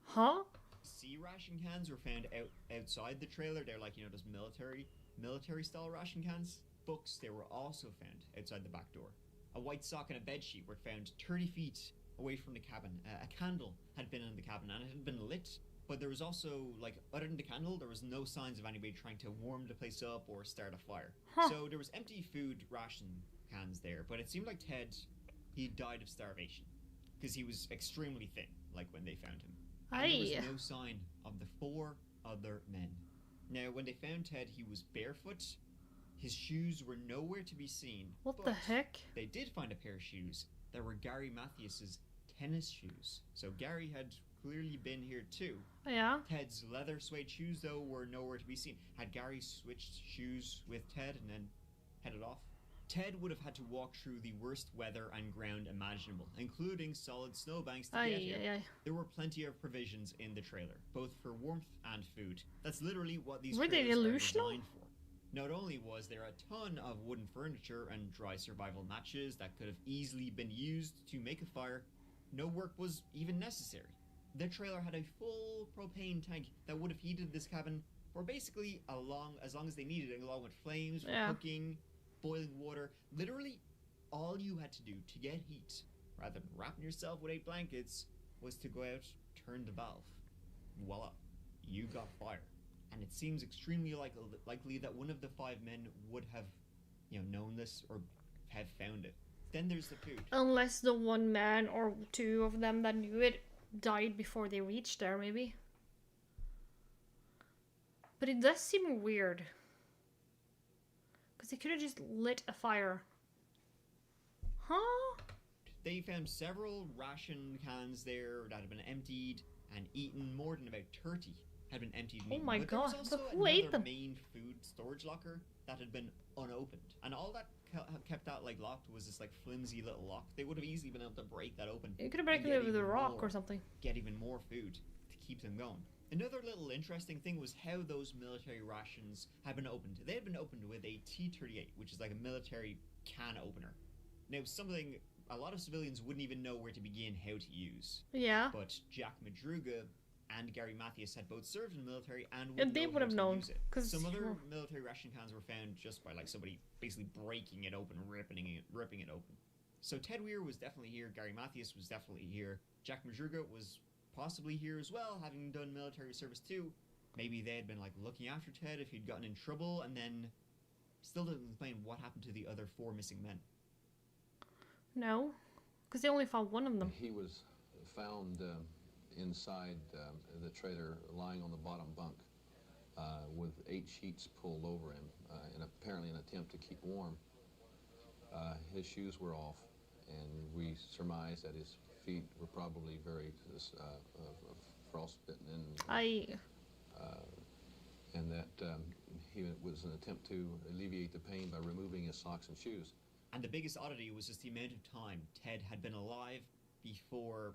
Huh? Sea ration cans were found outside the trailer. They're like, those military style ration cans. Books, they were also found outside the back door. A white sock and a bed sheet were found 30 feet away from the cabin. A candle had been in the cabin and it had been lit, but there was also, other than the candle, there was no signs of anybody trying to warm the place up or start a fire. So there was empty food ration cans there, but it seemed like Ted, he died of starvation because he was extremely thin, when they found him. And there was no sign of the 4 other men. Now, when they found Ted, he was barefoot. His shoes were nowhere to be seen. What the heck? They did find a pair of shoes there were Gary Mathias's tennis shoes. So Gary had clearly been here too. Yeah. Ted's leather suede shoes, though, were nowhere to be seen. Had Gary switched shoes with Ted and then headed off? Ted would have had to walk through the worst weather and ground imaginable, including solid snowbanks to get here. There were plenty of provisions in the trailer, both for warmth and food. That's literally what these trailers are designed for. Not only was there a ton of wooden furniture and dry survival matches that could have easily been used to make a fire, no work was even necessary. The trailer had a full propane tank that would have heated this cabin for basically as long as they needed it, along with flames for cooking, boiling water. Literally, all you had to do to get heat, rather than wrapping yourself with 8 blankets, was to go out, turn the valve. Voila, you got fire. And it seems extremely likely that one of the 5 men would have, known this or have found it. Then there's the food. Unless the one man or 2 of them that knew it died before they reached there, maybe. But it does seem weird. Because they could have just lit a fire. Huh? They found several ration cans there that had been emptied and eaten. More than about 30 had been emptied. Oh my god, but there was also who ate them? main food storage locker that had been unopened. And all that kept that locked was this flimsy little lock. They would have easily been able to break that open. You could have broken it with a rock or something. Get even more food to keep them going. Another little interesting thing was how those military rations had been opened. They had been opened with a T-38, which is like a military can opener. Now, something a lot of civilians wouldn't even know where to begin how to use. Yeah. But Jack Madruga and Gary Mathias had both served in the military and would have known. Use it. Some other military ration cans were found just by somebody basically breaking it open, ripping it open. So Ted Weir was definitely here. Gary Mathias was definitely here. Jack Madruga was possibly here as well, having done military service too. Maybe they had been looking after Ted if he'd gotten in trouble, and then still didn't explain what happened to the other 4 missing men. No, because they only found one of them. He was found inside the trailer, lying on the bottom bunk, with 8 sheets pulled over him, in apparently an attempt to keep warm. His shoes were off, and we surmised that his feet were probably very frostbitten, and that he was an attempt to alleviate the pain by removing his socks and shoes. And the biggest oddity was just the amount of time Ted had been alive before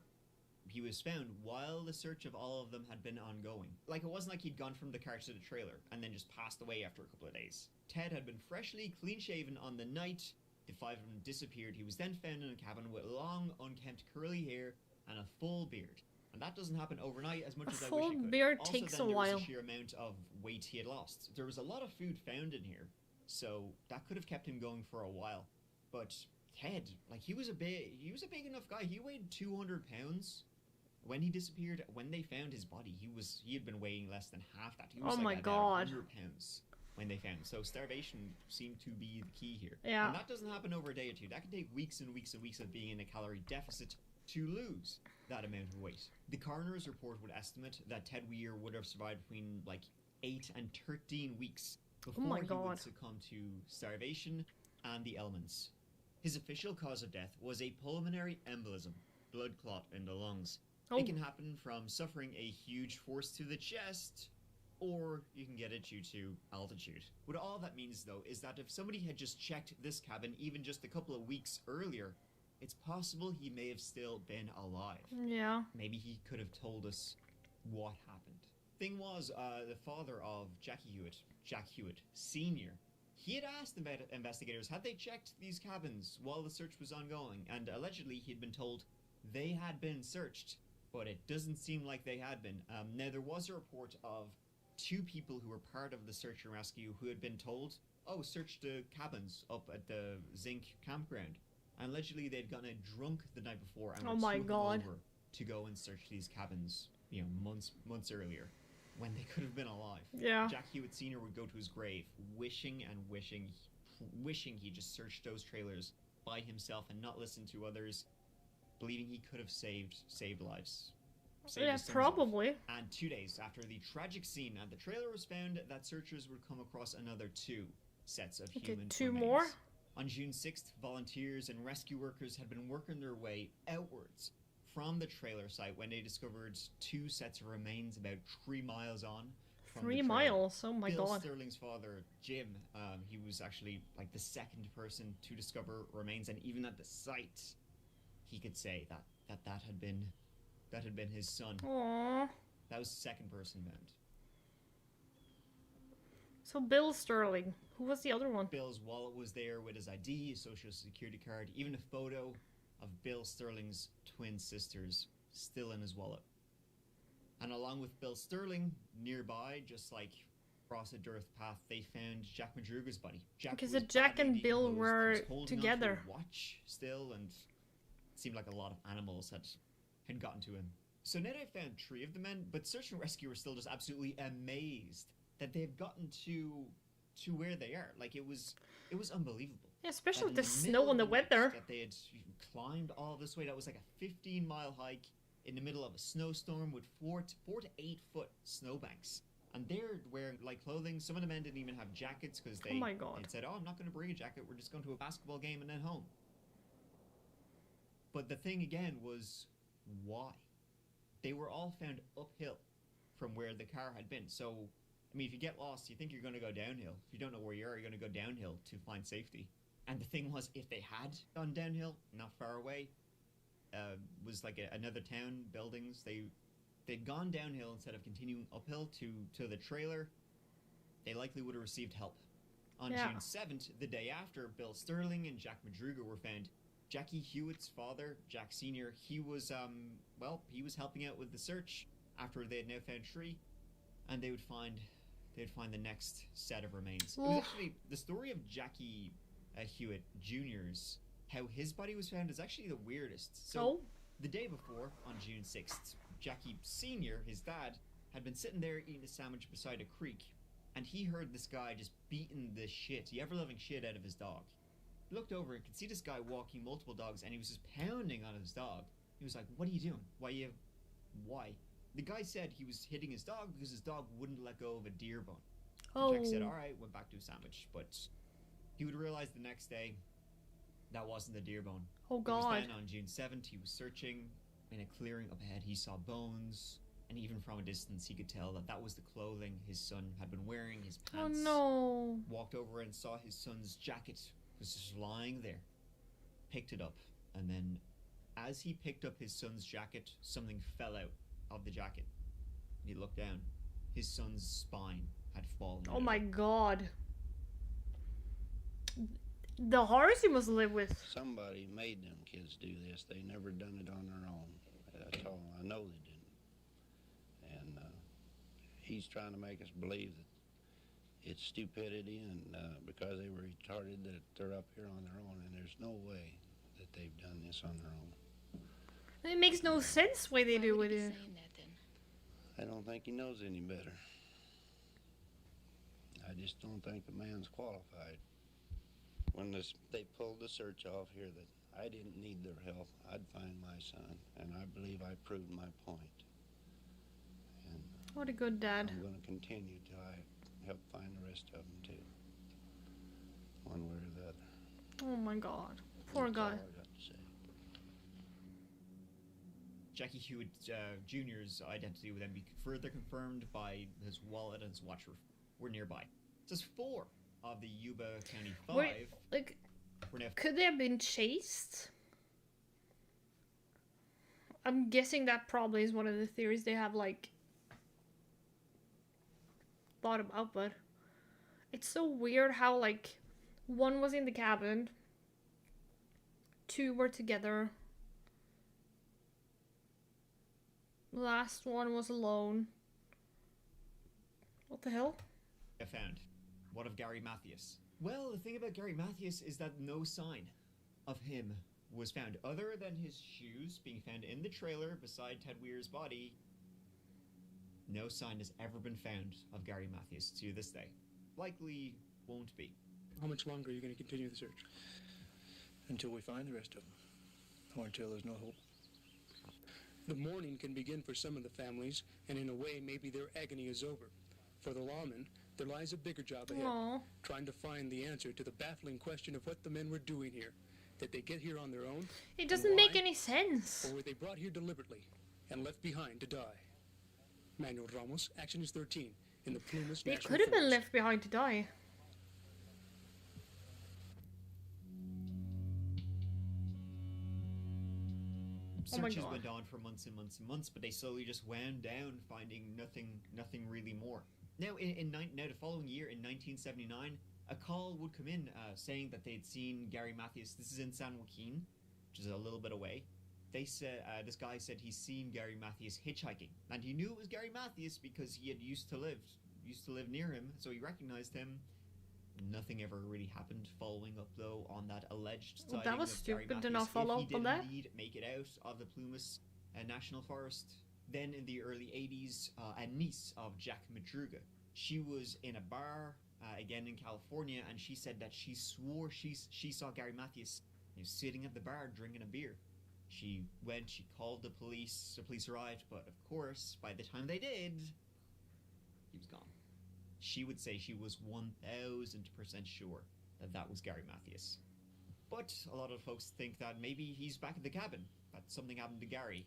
he was found, while the search of all of them had been ongoing. It wasn't like he'd gone from the car to the trailer and then just passed away after a couple of days. Ted had been freshly clean-shaven on the night the 5 of them disappeared. He was then found in a cabin with long, unkempt curly hair and a full beard. And that doesn't happen overnight as much as I wish it could. A full beard also, takes then, a there while. was the sheer amount of weight he had lost. There was a lot of food found in here, so that could have kept him going for a while. But Ted, he was a big enough guy. He weighed 200 pounds. When he disappeared, when they found his body, he had been weighing less than half that. He was oh my about god, 100 pounds when they found him. So starvation seemed to be the key here. Yeah. And that doesn't happen over a day or two. That can take weeks and weeks and weeks of being in a calorie deficit to lose that amount of weight. The coroner's report would estimate that Ted Weir would have survived between 8 and 13 weeks before he would succumb to starvation and the elements. His official cause of death was a pulmonary embolism, blood clot in the lungs. It can happen from suffering a huge force to the chest, or you can get it due to altitude. What all that means, though, is that if somebody had just checked this cabin even just a couple of weeks earlier, it's possible he may have still been alive. Yeah. Maybe he could have told us what happened. Thing was, the father of Jackie Hewitt, Jack Hewitt Sr., he had asked investigators had they checked these cabins while the search was ongoing, and allegedly he'd been told they had been searched, but it doesn't seem like they had been. Now, there was a report of 2 people who were part of the search and rescue who had been told, oh, search the cabins up at the Zinc campground. And allegedly they'd gotten drunk the night before and would swoop them over to go and search these cabins, months earlier, when they could have been alive. Yeah. Jack Hewitt Sr. would go to his grave, wishing he just searched those trailers by himself and not listened to others, believing he could have saved lives. Yeah, probably. And 2 days after the tragic scene at the trailer was found, that searchers would come across another 2 sets of human remains. 2 more? On June 6th, volunteers and rescue workers had been working their way outwards from the trailer site when they discovered 2 sets of remains about 3 miles on. 3 miles? Oh my Bill god. Sterling's father, Jim, he was actually like the second person to discover remains, and even at the site, he could say that had been his son. Aww. That was the second person found. So Bill Sterling. Who was the other one? Bill's wallet was there with his ID, his social security card, even a photo of Bill Sterling's twin sisters still in his wallet. And along with Bill Sterling, nearby, just like across a dirt path, they found Jack Madruga's body. Because Jack and Bill were together. A watch still, and it seemed like a lot of animals had gotten to him. So now they found 3 of the men, but search and rescue were still just absolutely amazed that they've gotten to where they are. Like, it was unbelievable. Yeah, especially with the snow and the weather. That they had climbed all this way. That was like a 15-mile hike in the middle of a snowstorm with 4 to 8 foot snowbanks. And they're wearing light clothing. Some of the men didn't even have jackets because they said, oh, I'm not going to bring a jacket. We're just going to a basketball game and then home. But the thing again was, why? They were all found uphill from where the car had been. So, I mean, if you get lost, you think you're going to go downhill. If you don't know where you are, you're going to go downhill to find safety. And the thing was, if they had gone downhill, not far away, was like another town, buildings. They'd gone downhill instead of continuing uphill to the trailer. They likely would have received help. On June 7th, the day after, Bill Sterling and Jack Madruga were found. Jackie Hewitt's father, Jack Sr., he was helping out with the search after they had now found 3, and they'd find the next set of remains. It was actually the story of Jackie Hewitt Jr.'s, how his body was found is actually the weirdest. So the day before, on June 6th, Jackie Sr., his dad, had been sitting there eating a sandwich beside a creek, and he heard this guy just beating the ever-loving shit out of his dog. He looked over and could see this guy walking multiple dogs, and he was just pounding on his dog. He was like, what are you doing? Why? The guy said he was hitting his dog because his dog wouldn't let go of a deer bone. Jack said, all right, went back to a sandwich. But he would realize the next day that wasn't the deer bone. Oh, God. It was then on June 7th, he was searching in a clearing up ahead. He saw bones, and even from a distance, he could tell that was the clothing his son had been wearing, his pants. Oh, no. Walked over and saw his son's jacket was just lying there. Picked it up, and then as he picked up his son's jacket, something fell out of the jacket. He looked down. His son's spine had fallen out. Oh my god. The horrors you must live with. Somebody made them kids do this. They never done it on their own. That's all. I know they didn't. And he's trying to make us believe that it's stupidity and because they were retarded that they're up here on their own, and there's no way that they've done this on their own. It makes no sense why they do it. I don't think he knows any better. I just don't think the man's qualified. When they pulled the search off here that I didn't need their help, I'd find my son, and I believe I proved my point. And what a good dad. I'm going to continue till I help find the rest of them too, one way or the other. Oh my god, poor guy. That's all I got to say. Jackie Hewitt Jr.'s identity would then be further confirmed by his wallet and his watch were nearby. Just 4 of the Yuba County 5 were now. Could they have been chased? I'm guessing that probably is one of the theories they have thought about, but it's so weird how 1 was in the cabin, 2 were together, last one was alone. What the hell? I found one of Gary Mathias. Well, the thing about Gary Mathias is that no sign of him was found other than his shoes being found in the trailer beside Ted Weir's body. No sign has ever been found of Gary Mathias to this day. Likely won't be. How much longer are you going to continue the search? Until we find the rest of them. Or until there's no hope. The mourning can begin for some of the families, and in a way, maybe their agony is over. For the lawmen, There lies a bigger job ahead, Aw. trying to find the answer to the baffling question of what the men were doing here. Did they get here on their own? It doesn't make why? any sense. Or were they brought here deliberately and left behind to die? Manuel Ramos, Action is 13, in the Plumas They National could have been Forest. left behind to die. Oh my Searches God. went on for months and months and months, but they slowly just wound down, finding nothing really more. Now, the following year, in 1979, a call would come in saying that they'd seen Gary Matthews. This is in San Joaquin, which is a little bit away. They said this guy said he's seen Gary Matthews hitchhiking, and he knew it was Gary Matthews because he had used to live near him, so he recognized him. Nothing ever really happened following up, though, on that alleged Well, sighting that was of Gary stupid to Matthews, not follow if up he on did that. indeed make it out of the Plumas National Forest. Then, in the early 80s, a niece of Jack Madruga, she was in a bar, again in California, and she said that she swore she saw Gary Matthews sitting at the bar drinking a beer. She called the police arrived, but of course, by the time they did, he was gone. She would say she was 1000% sure that that was Gary Matthews. But a lot of folks think that maybe he's back at the cabin, that something happened to Gary.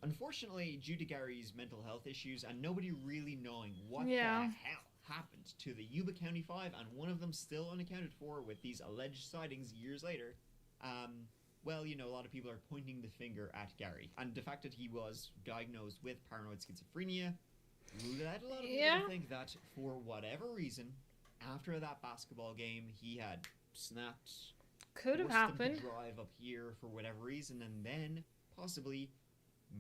Unfortunately, due to Gary's mental health issues and nobody really knowing what the hell happened to the Yuba County Five, and one of them still unaccounted for with these alleged sightings years later, well, a lot of people are pointing the finger at Gary. And the fact that he was diagnosed with paranoid schizophrenia led a lot of people to think that, for whatever reason, after that basketball game, he had snapped. Could have forced them happened. to drive up here for whatever reason, and then possibly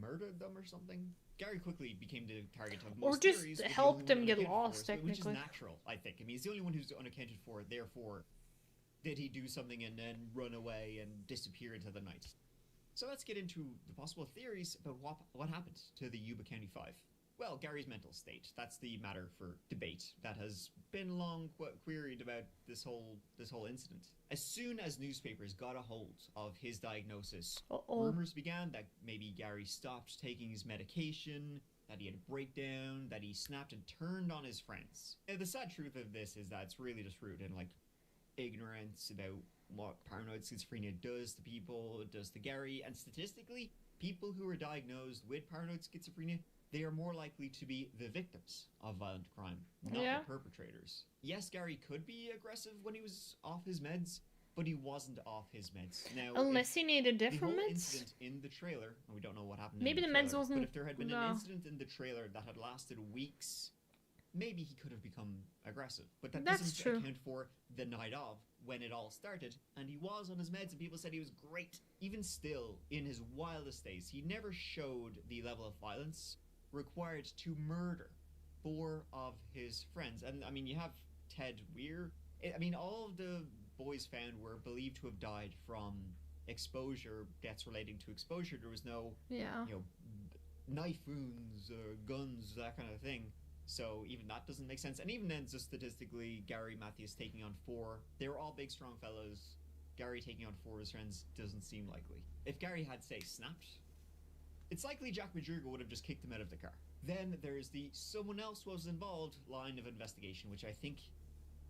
murdered them or something. Gary quickly became the target of most Or just theories, with the helped only them one get unaccounted lost, for, which is technically. natural, I think. I mean, he's the only one who's unaccounted for. Therefore, did he do something and then run away and disappear into the night? So let's get into the possible theories about what happened to the Yuba County Five. Well, Gary's mental state, that's the matter for debate that has been long queried about this whole incident. As soon as newspapers got a hold of his diagnosis, rumors began that maybe Gary stopped taking his medication, that he had a breakdown, that he snapped and turned on his friends. The sad truth of this is that it's really just rooted in ignorance about what paranoid schizophrenia does to people, it does to Gary, and statistically, people who are diagnosed with paranoid schizophrenia, they are more likely to be the victims of violent crime, not the perpetrators. Yes, Gary could be aggressive when he was off his meds, but he wasn't off his meds. Now, unless he needed different the whole meds. incident in the trailer, and we don't know what happened. Maybe in the the meds trailer, wasn't. But if there had been no. an incident in the trailer that had lasted weeks, maybe he could have become aggressive. But that That's doesn't true. account for the night of, when it all started, and he was on his meds, and people said he was great. Even still, in his wildest days, he never showed the level of violence required to murder 4 of his friends. And I mean, you have Ted Weir. I mean, all of the boys found were believed to have died from exposure, deaths relating to exposure. There was no, knife wounds, guns, that kind of thing. So even that doesn't make sense. And even then, just statistically, Gary Matthews taking on 4, they were all big, strong fellows. Gary taking on 4 of his friends doesn't seem likely. If Gary had, say, snapped, it's likely Jack Madruga would have just kicked him out of the car. Then there's the someone else was involved line of investigation, which I think,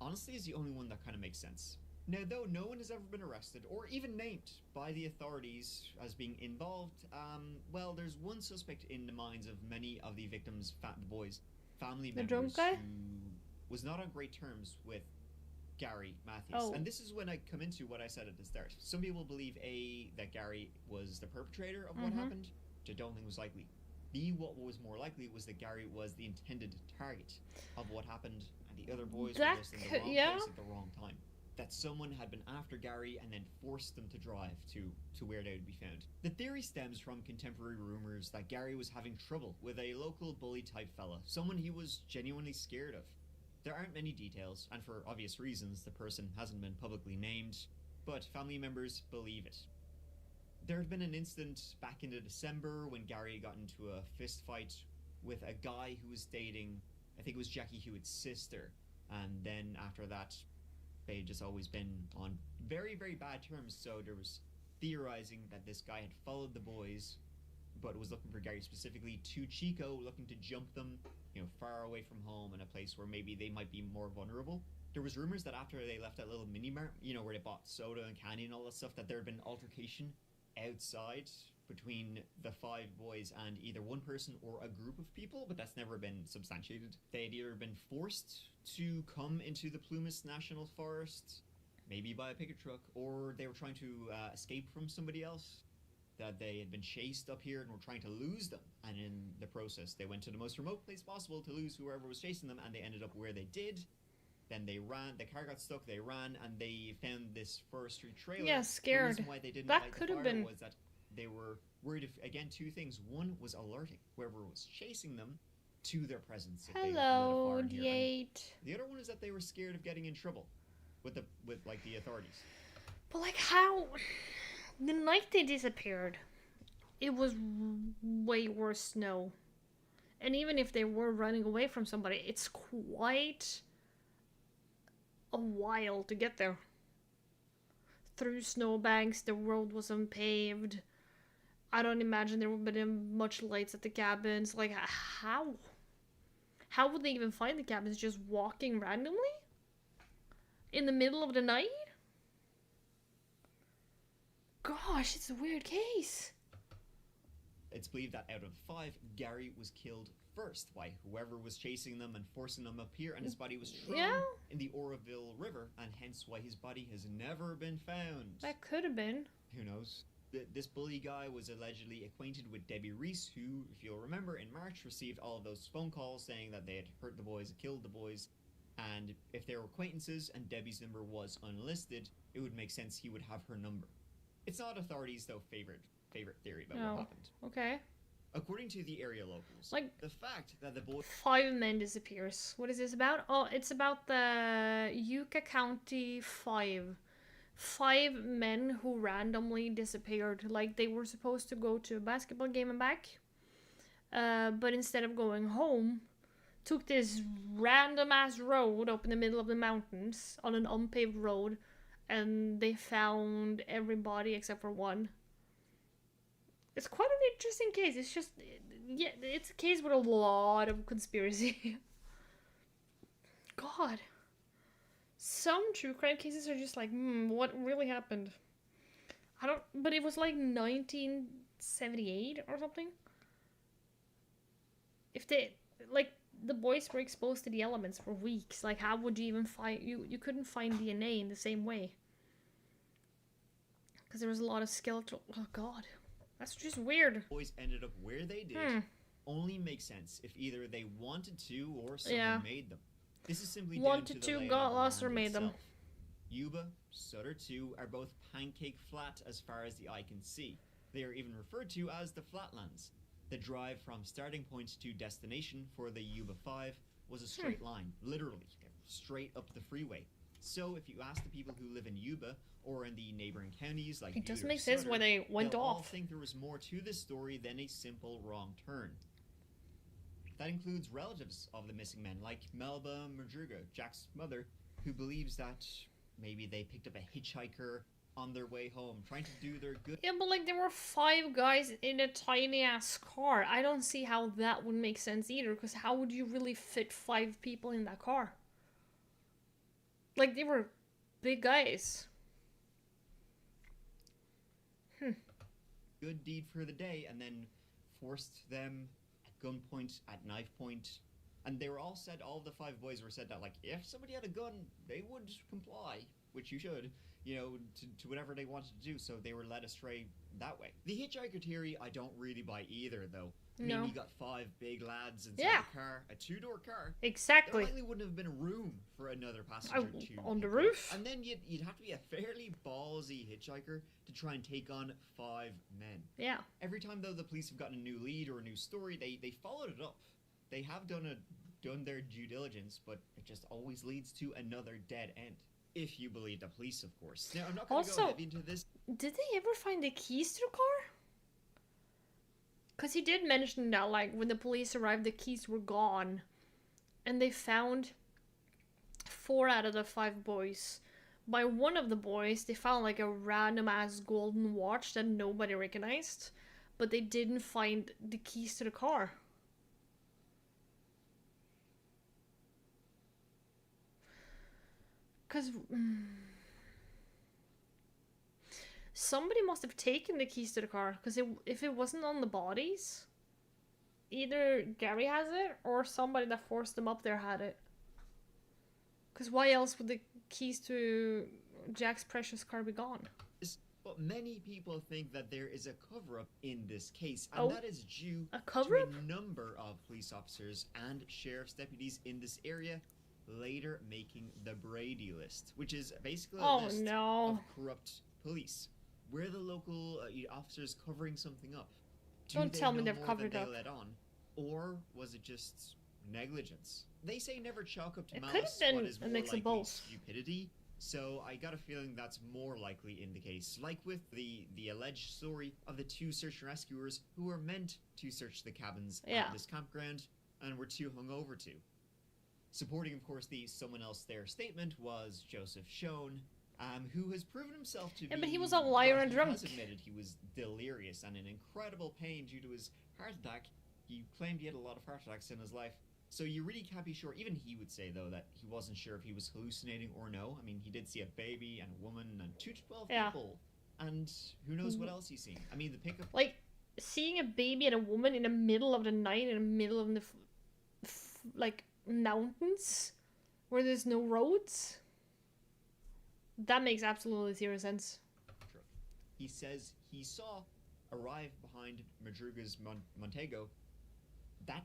honestly, is the only one that kind of makes sense. Now, though no one has ever been arrested or even named by the authorities as being involved, well, there's one suspect in the minds of many of the victims' the boys' family The members drunk guy? who was not on great terms with Gary Matthews. Oh. And this is when I come into what I said at the start. Some people believe A, that Gary was the perpetrator of what happened, which I don't think was likely. B, what was more likely was that Gary was the intended target of what happened, and the other boys were just in the wrong place at the wrong time. That someone had been after Gary and then forced them to drive to where they would be found. The theory stems from contemporary rumors that Gary was having trouble with a local bully-type fella, someone he was genuinely scared of. There aren't many details, and for obvious reasons, the person hasn't been publicly named, but family members believe it. There had been an incident back in December when Gary got into a fist fight with a guy who was dating, I think it was Jackie Hewitt's sister, and then after that, they had just always been on very, very bad terms, so there was theorizing that this guy had followed the boys, but was looking for Gary specifically, to Chico, looking to jump them, you know, far away from home in a place where maybe they might be more vulnerable. There was rumors that after they left that little mini mart, you know, where they bought soda and candy and all that stuff, that there had been altercation outside between the 5 boys and either one person or a group of people, but that's never been substantiated. They had either been forced to come into the Plumas National Forest, maybe by a pickup truck, or they were trying to escape from somebody else, that they had been chased up here and were trying to lose them, and in the process they went to the most remote place possible to lose whoever was chasing them, and they ended up where they did. Then they ran, the car got stuck, they ran, and they found this forestry trailer. Yeah, scared. The reason why they didn't That light could the have fire been. was that they were worried of, again, 2 things. One was alerting whoever was chasing them to their presence. If they lit a Hello, fire in here. And D8. the other one is that they were scared of getting in trouble with the authorities. But like how the night they disappeared, it was way worse snow. And even if they were running away from somebody, it's quite a while to get there. Through snowbanks, the road was unpaved. I don't imagine there would have been much lights at the cabins. Like, how? How would they even find the cabins? Just walking randomly? In the middle of the night? Gosh, it's a weird case. It's believed that out of 5, Gary was killed first by whoever was chasing them and forcing them up here, and his body was thrown in the Oroville River, and hence why his body has never been found. That could have been. Who knows? This bully guy was allegedly acquainted with Debbie Reese, who, if you'll remember, in March received all of those phone calls saying that they had hurt the boys, killed the boys, and if they were acquaintances and Debbie's number was unlisted, it would make sense he would have her number. It's not authorities, though, favorite theory about what happened. Okay. According to the area locals, like the fact that the boy 5 men disappears. What is this about? Oh, it's about the Yucca County 5. 5 men who randomly disappeared. Like they were supposed to go to a basketball game and back, but instead of going home, took this random ass road up in the middle of the mountains on an unpaved road, and they found everybody except for one. It's quite an interesting case. It's just, yeah, it's a case with a lot of conspiracy. God. Some true crime cases are just like, what really happened? But it was like 1978 or something. If they, like, the boys were exposed to the elements for weeks. Like, how would you even find, you couldn't find DNA in the same way. Because there was a lot of skeletal, oh God. That's just weird. Boys ended up where they did only makes sense if either they wanted to or someone made them. This is simply wanted down to the got lost, or made them. Yuba, Sutter 2 are both pancake flat as far as the eye can see. They are even referred to as the Flatlands. The drive from starting point to destination for the Yuba 5 was a straight line, literally, straight up the freeway. So if you ask the people who live in Yuba or in the neighboring counties like it doesn't Butte or make sense Sutter, why they went they'll off. all think there was more to this story than a simple wrong turn. That includes relatives of the missing men, like Melba Madruga, Jack's mother, who believes that maybe they picked up a hitchhiker on their way home, trying to do their good. Yeah, but like there were 5 guys in a tiny ass car. I don't see how that would make sense either, because how would you really fit 5 people in that car? Like they were big guys. Good deed for the day, and then forced them at gunpoint, at knife point, and they were all said, all of the 5 boys were said that, like, if somebody had a gun, they would comply, which you should, you know, to whatever they wanted to do, so they were led astray that way. The hitchhiker theory, I don't really buy either, though. I mean, you got 5 big lads inside the car, a 2-door car. Exactly. There likely wouldn't have been room for another passenger to on the roof. And then you'd have to be a fairly ballsy hitchhiker to try and take on 5 men. Yeah. Every time, though, the police have gotten a new lead or a new story, they followed it up. They have done their due diligence, but it just always leads to another dead end. If you believe the police, of course. Now, I'm not going to go heavy into this. Did they ever find the keys to the car? Because he did mention that, like, when the police arrived, the keys were gone. And they found 4 out of the 5 boys. By one of the boys, they found, like, a random-ass golden watch that nobody recognized. but they didn't find the keys to the car. Because somebody must have taken the keys to the car, because if it wasn't on the bodies, either Gary has it or somebody that forced them up there had it. Because why else would the keys to Jack's precious car be gone? But many people think that there is a cover-up in this case, and that is due to a number of police officers and sheriff's deputies in this area later making the Brady list, which is basically a list of corrupt police. Were the local officers covering something up? Don't tell me they've covered up. Let on, or was it just negligence? They say never chalk up to it malice. Could have been what is a more mix likely of both. Stupidity. So I got a feeling that's more likely in the case. Like with the alleged story of the 2 search and rescuers who were meant to search the cabins at this campground and were too hungover to. Supporting, of course, the someone else there statement was Joseph Schoen, who has proven himself to be... but he was a liar and drunk. He has admitted he was delirious and in incredible pain due to his heart attack. He claimed he had a lot of heart attacks in his life. So you really can't be sure. Even he would say, though, that he wasn't sure if he was hallucinating or no. I mean, he did see a baby and a woman and 2 to 12 people. And who knows what else he's seen. I mean, the pickup... Like, seeing a baby and a woman in the middle of the night, in the middle of the, like, mountains, where there's no roads? That makes absolutely zero sense. He says he saw arrive behind Madruga's Montego that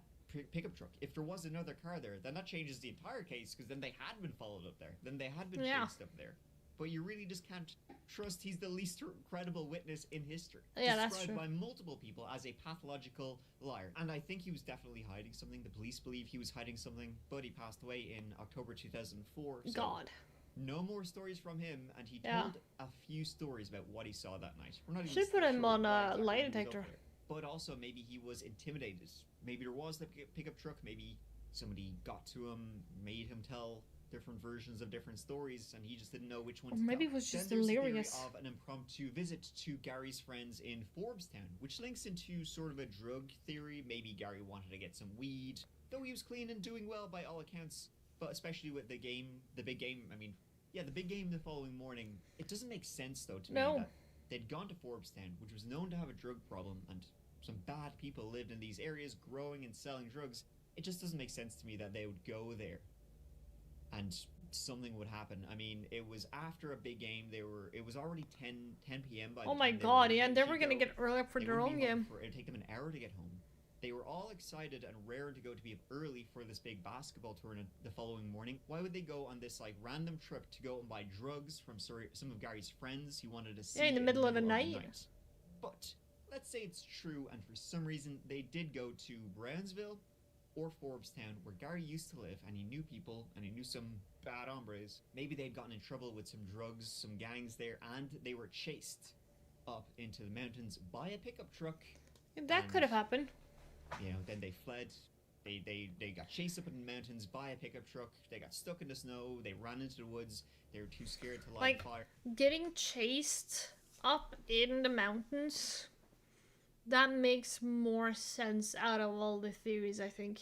pickup truck. If there was another car there, then that changes the entire case, because then they had been followed up there. Then they had been chased up there. But you really just can't trust he's the least credible witness in history. Yeah, that's true. Described by multiple people as a pathological liar. And I think he was definitely hiding something. The police believe he was hiding something, but he passed away in October 2004. So God. No more stories from him, and he told a few stories about what he saw that night. We're not even should put him on a lie detector. But also, maybe he was intimidated. Maybe there was the pickup truck. Maybe somebody got to him, made him tell different versions of different stories, and he just didn't know which one to tell. Maybe it was just then there's delirious. The theory of an impromptu visit to Gary's friends in Forbestown, which links into sort of a drug theory. Maybe Gary wanted to get some weed, though he was clean and doing well by all accounts. But especially with the big game, I mean, the big game the following morning, it doesn't make sense, though, to me that they'd gone to Forbestown, which was known to have a drug problem, and some bad people lived in these areas growing and selling drugs. It just doesn't make sense to me that they would go there and something would happen. I mean, it was after a big game. It was already 10 p.m. by the time my God, and they were going to get early up for their own game. It would take them an hour to get home. They were all excited and raring to go to be up early for this big basketball tournament the following morning. Why would they go on this like random trip to go and buy drugs from some of Gary's friends he wanted to see in the middle of the night? But let's say it's true, and for some reason they did go to Brownsville or Forbestown, where Gary used to live, and he knew people, and he knew some bad hombres. Maybe they'd gotten in trouble with some drugs, some gangs there, and they were chased up into the mountains by a pickup truck. That could have happened. You know, then they fled. They got chased up in the mountains by a pickup truck. They got stuck in the snow. They ran into the woods. They were too scared to light a fire. Getting chased up in the mountains, that makes more sense out of all the theories, I think.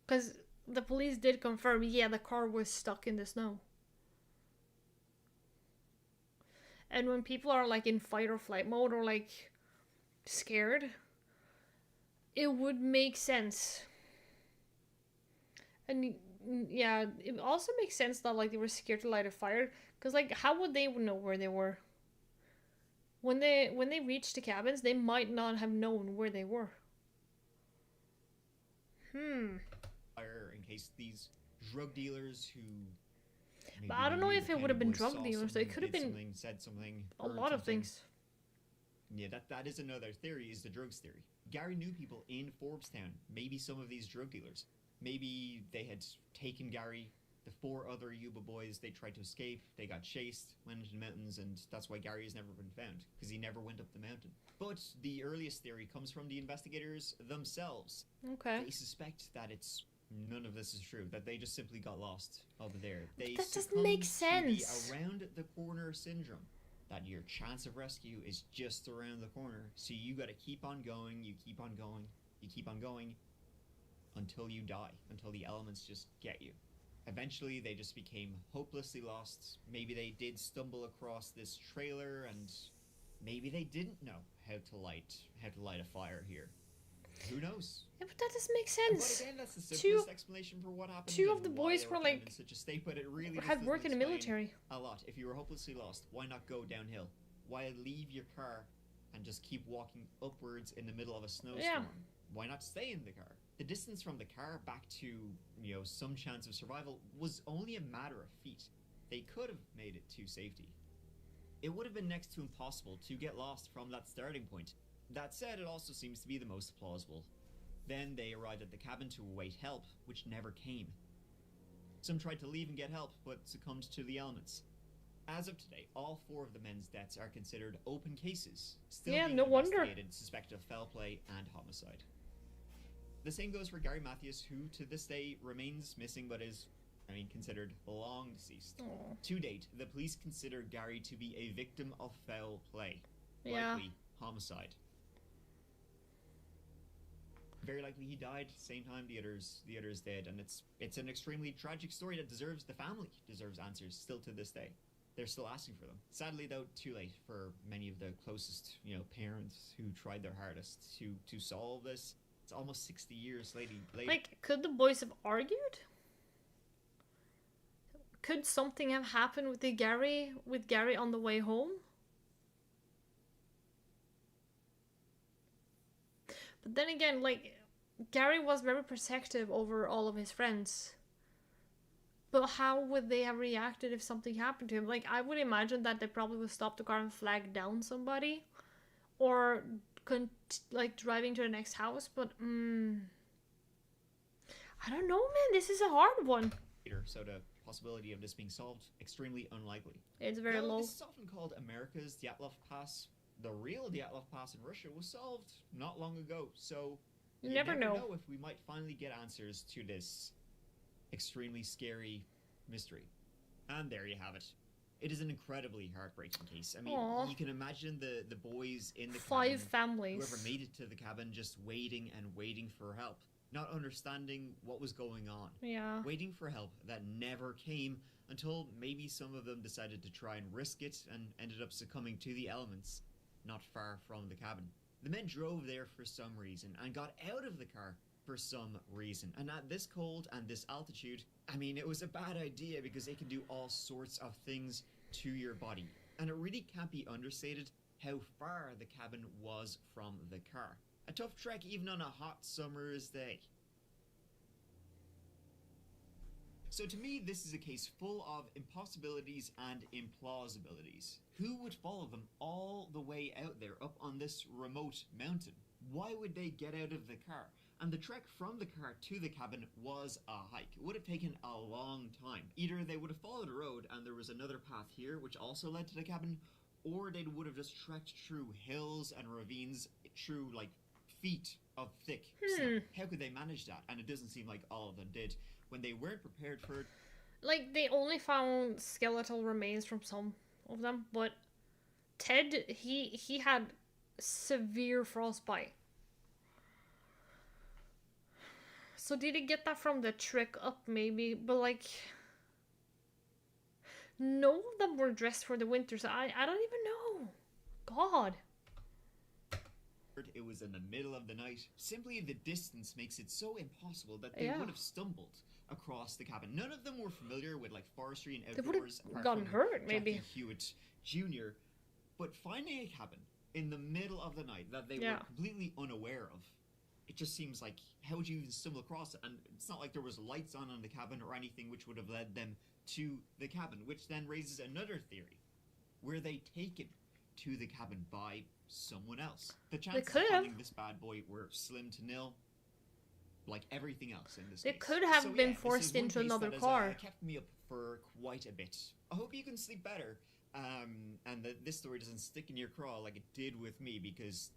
Because the police did confirm, the car was stuck in the snow. And when people are like in fight or flight mode or like scared, it would make sense. And yeah, it also makes sense that like they were scared to light a fire, because like how would they know where they were? When they reached the cabins, they might not have known where they were. Fire in case these drug dealers who. But I don't know if it would have been drug dealers. It could have been said something, a lot of things. Yeah, that is another theory, is the drugs theory. Gary knew people in Forbestown, maybe some of these drug dealers. Maybe they had taken Gary, the 4 other Yuba boys, they tried to escape, they got chased, went into the mountains, and that's why Gary has never been found, because he never went up the mountain. But the earliest theory comes from the investigators themselves. Okay. They suspect that none of this is true, that they just simply got lost over there. They that doesn't make sense. The around the corner syndrome. that your chance of rescue is just around the corner. So you gotta keep on going, you keep on going, you keep on going until you die, until the elements just get you. Eventually, they just became hopelessly lost. Maybe they did stumble across this trailer, and maybe they didn't know how to light a fire here. Who knows? Yeah, but that doesn't make sense. But again, that's the simplest explanation for what happened. Two of the boys were like in such a state, but it really had worked in the military. A lot. If you were hopelessly lost, why not go downhill? Why leave your car and just keep walking upwards in the middle of a snowstorm? Yeah. Why not stay in the car? The distance from the car back to, you know, some chance of survival was only a matter of feet. They could have made it to safety. It would have been next to impossible to get lost from that starting point. That said, it also seems to be the most plausible. Then they arrived at the cabin to await help, which never came. Some tried to leave and get help, but succumbed to the elements. As of today, all 4 of the men's deaths are considered open cases, still being no wonder. investigated, suspected of foul play and homicide. The same goes for Gary Matthews, who to this day remains missing but is, considered long deceased. Aww. To date, the police consider Gary to be a victim of foul play. Yeah. Likely homicide. Very likely he died same time the others did, and it's an extremely tragic story that the family deserves answers still to this day. They're still asking for them. Sadly, though, too late for many of the closest, parents who tried their hardest to solve this. It's almost 60 years later. Like, could the boys have argued? Could something have happened with Gary on the way home? But then again, like, Gary was very protective over all of his friends. But how would they have reacted if something happened to him? Like, I would imagine that they probably would stop the car and flag down somebody. Or, driving to the next house. But, I don't know, man. This is a hard one. So the possibility of this being solved, extremely unlikely. It's very low. This is often called America's Dyatlov Pass. The real Dyatlov Pass in Russia was solved not long ago. So you never know if we might finally get answers to this extremely scary mystery. And there you have it. It is an incredibly heartbreaking case. Aww. You can imagine the boys in the 5 cabin, families. whoever made it to the cabin, just waiting and waiting for help, not understanding what was going on. Yeah. Waiting for help that never came until maybe some of them decided to try and risk it and ended up succumbing to the elements not far from the cabin. The men drove there for some reason and got out of the car for some reason. And at this cold and this altitude, it was a bad idea because it can do all sorts of things to your body. And it really can't be understated how far the cabin was from the car. A tough trek even on a hot summer's day. So to me, this is a case full of impossibilities and implausibilities. Who would follow them all the way out there up on this remote mountain? Why would they get out of the car? And the trek from the car to the cabin was a hike. It would have taken a long time. Either they would have followed a road and there was another path here which also led to the cabin, or they would have just trekked through hills and ravines through feet of thick snow. How could they manage that? And it doesn't seem like all of them did. When they weren't prepared for it. Like, they only found skeletal remains from some of them, but Ted, he had severe frostbite. So did he get that from the trek up, maybe? But, none of them were dressed for the winter, so I don't even know. God. It was in the middle of the night. Simply the distance makes it so impossible that they would have stumbled across the cabin. None of them were familiar with forestry and outdoors. They would have gotten hurt, maybe. Jackie Hewitt Jr. But finding a cabin in the middle of the night that they were completely unaware of, it just seems like, how would you even stumble across it? And it's not like there was lights on the cabin or anything which would have led them to the cabin, which then raises another theory. Were they taken to the cabin by someone else? The chances of finding this bad boy were slim to nil, like everything else in this case. They could have been forced into another car. It kept me up for quite a bit. I hope you can sleep better, and that this story doesn't stick in your craw like it did with me, because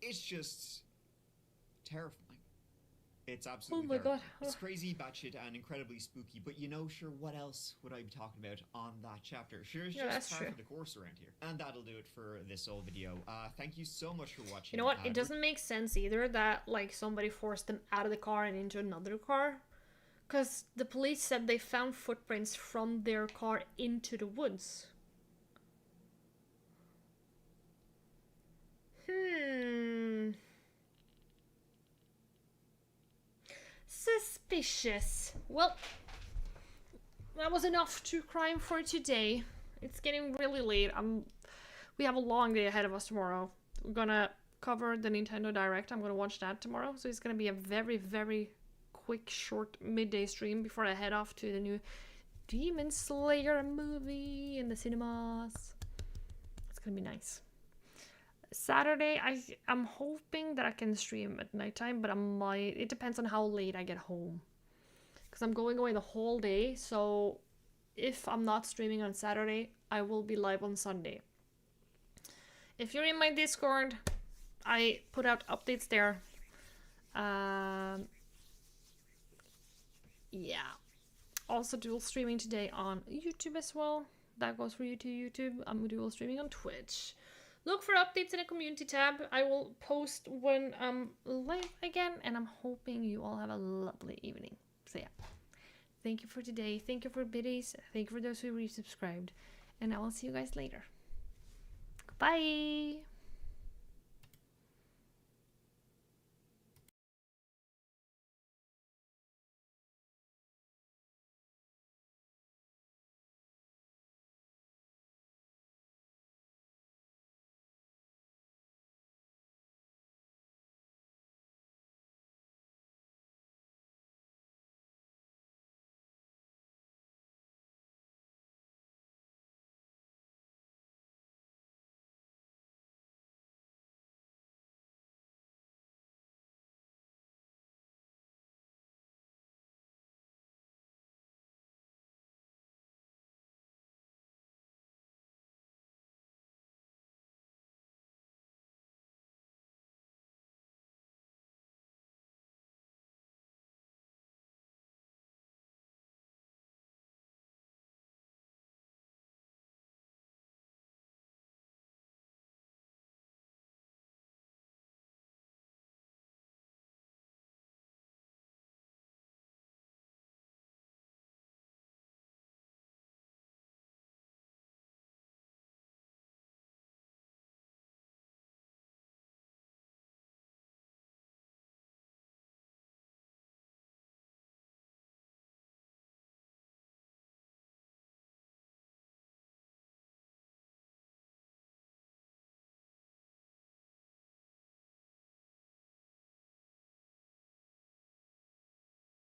it's just terrifying. It's absolutely my dark. God. It's crazy, batshit, and incredibly spooky. But you know, sure, what else would I be talking about on that chapter? Sure, it's Yeah, just that's par true. for the course around here. And that'll do it for this old video. Thank you so much for watching. You know what? It doesn't make sense either that like somebody forced them out of the car and into another car. Because the police said they found footprints from their car into the woods. Suspicious. Well, that was enough true crime for today. It's getting really late. We have a long day ahead of us tomorrow. We're gonna cover the Nintendo Direct. I'm gonna watch that tomorrow. So it's gonna be a very, very quick, short midday stream before I head off to the new Demon Slayer movie in the cinemas. It's gonna be nice. Saturday, I'm hoping that I can stream at nighttime, but it depends on how late I get home. Because I'm going away the whole day, so if I'm not streaming on Saturday, I will be live on Sunday. If you're in my Discord, I put out updates there. Yeah. Also dual streaming today on YouTube as well. That goes for you to YouTube. I'm dual streaming on Twitch. Look for updates in the community tab. I will post when I'm live again, and I'm hoping you all have a lovely evening. So yeah, thank you for today. Thank you for biddies. Thank you for those who resubscribed, and I will see you guys later. Goodbye.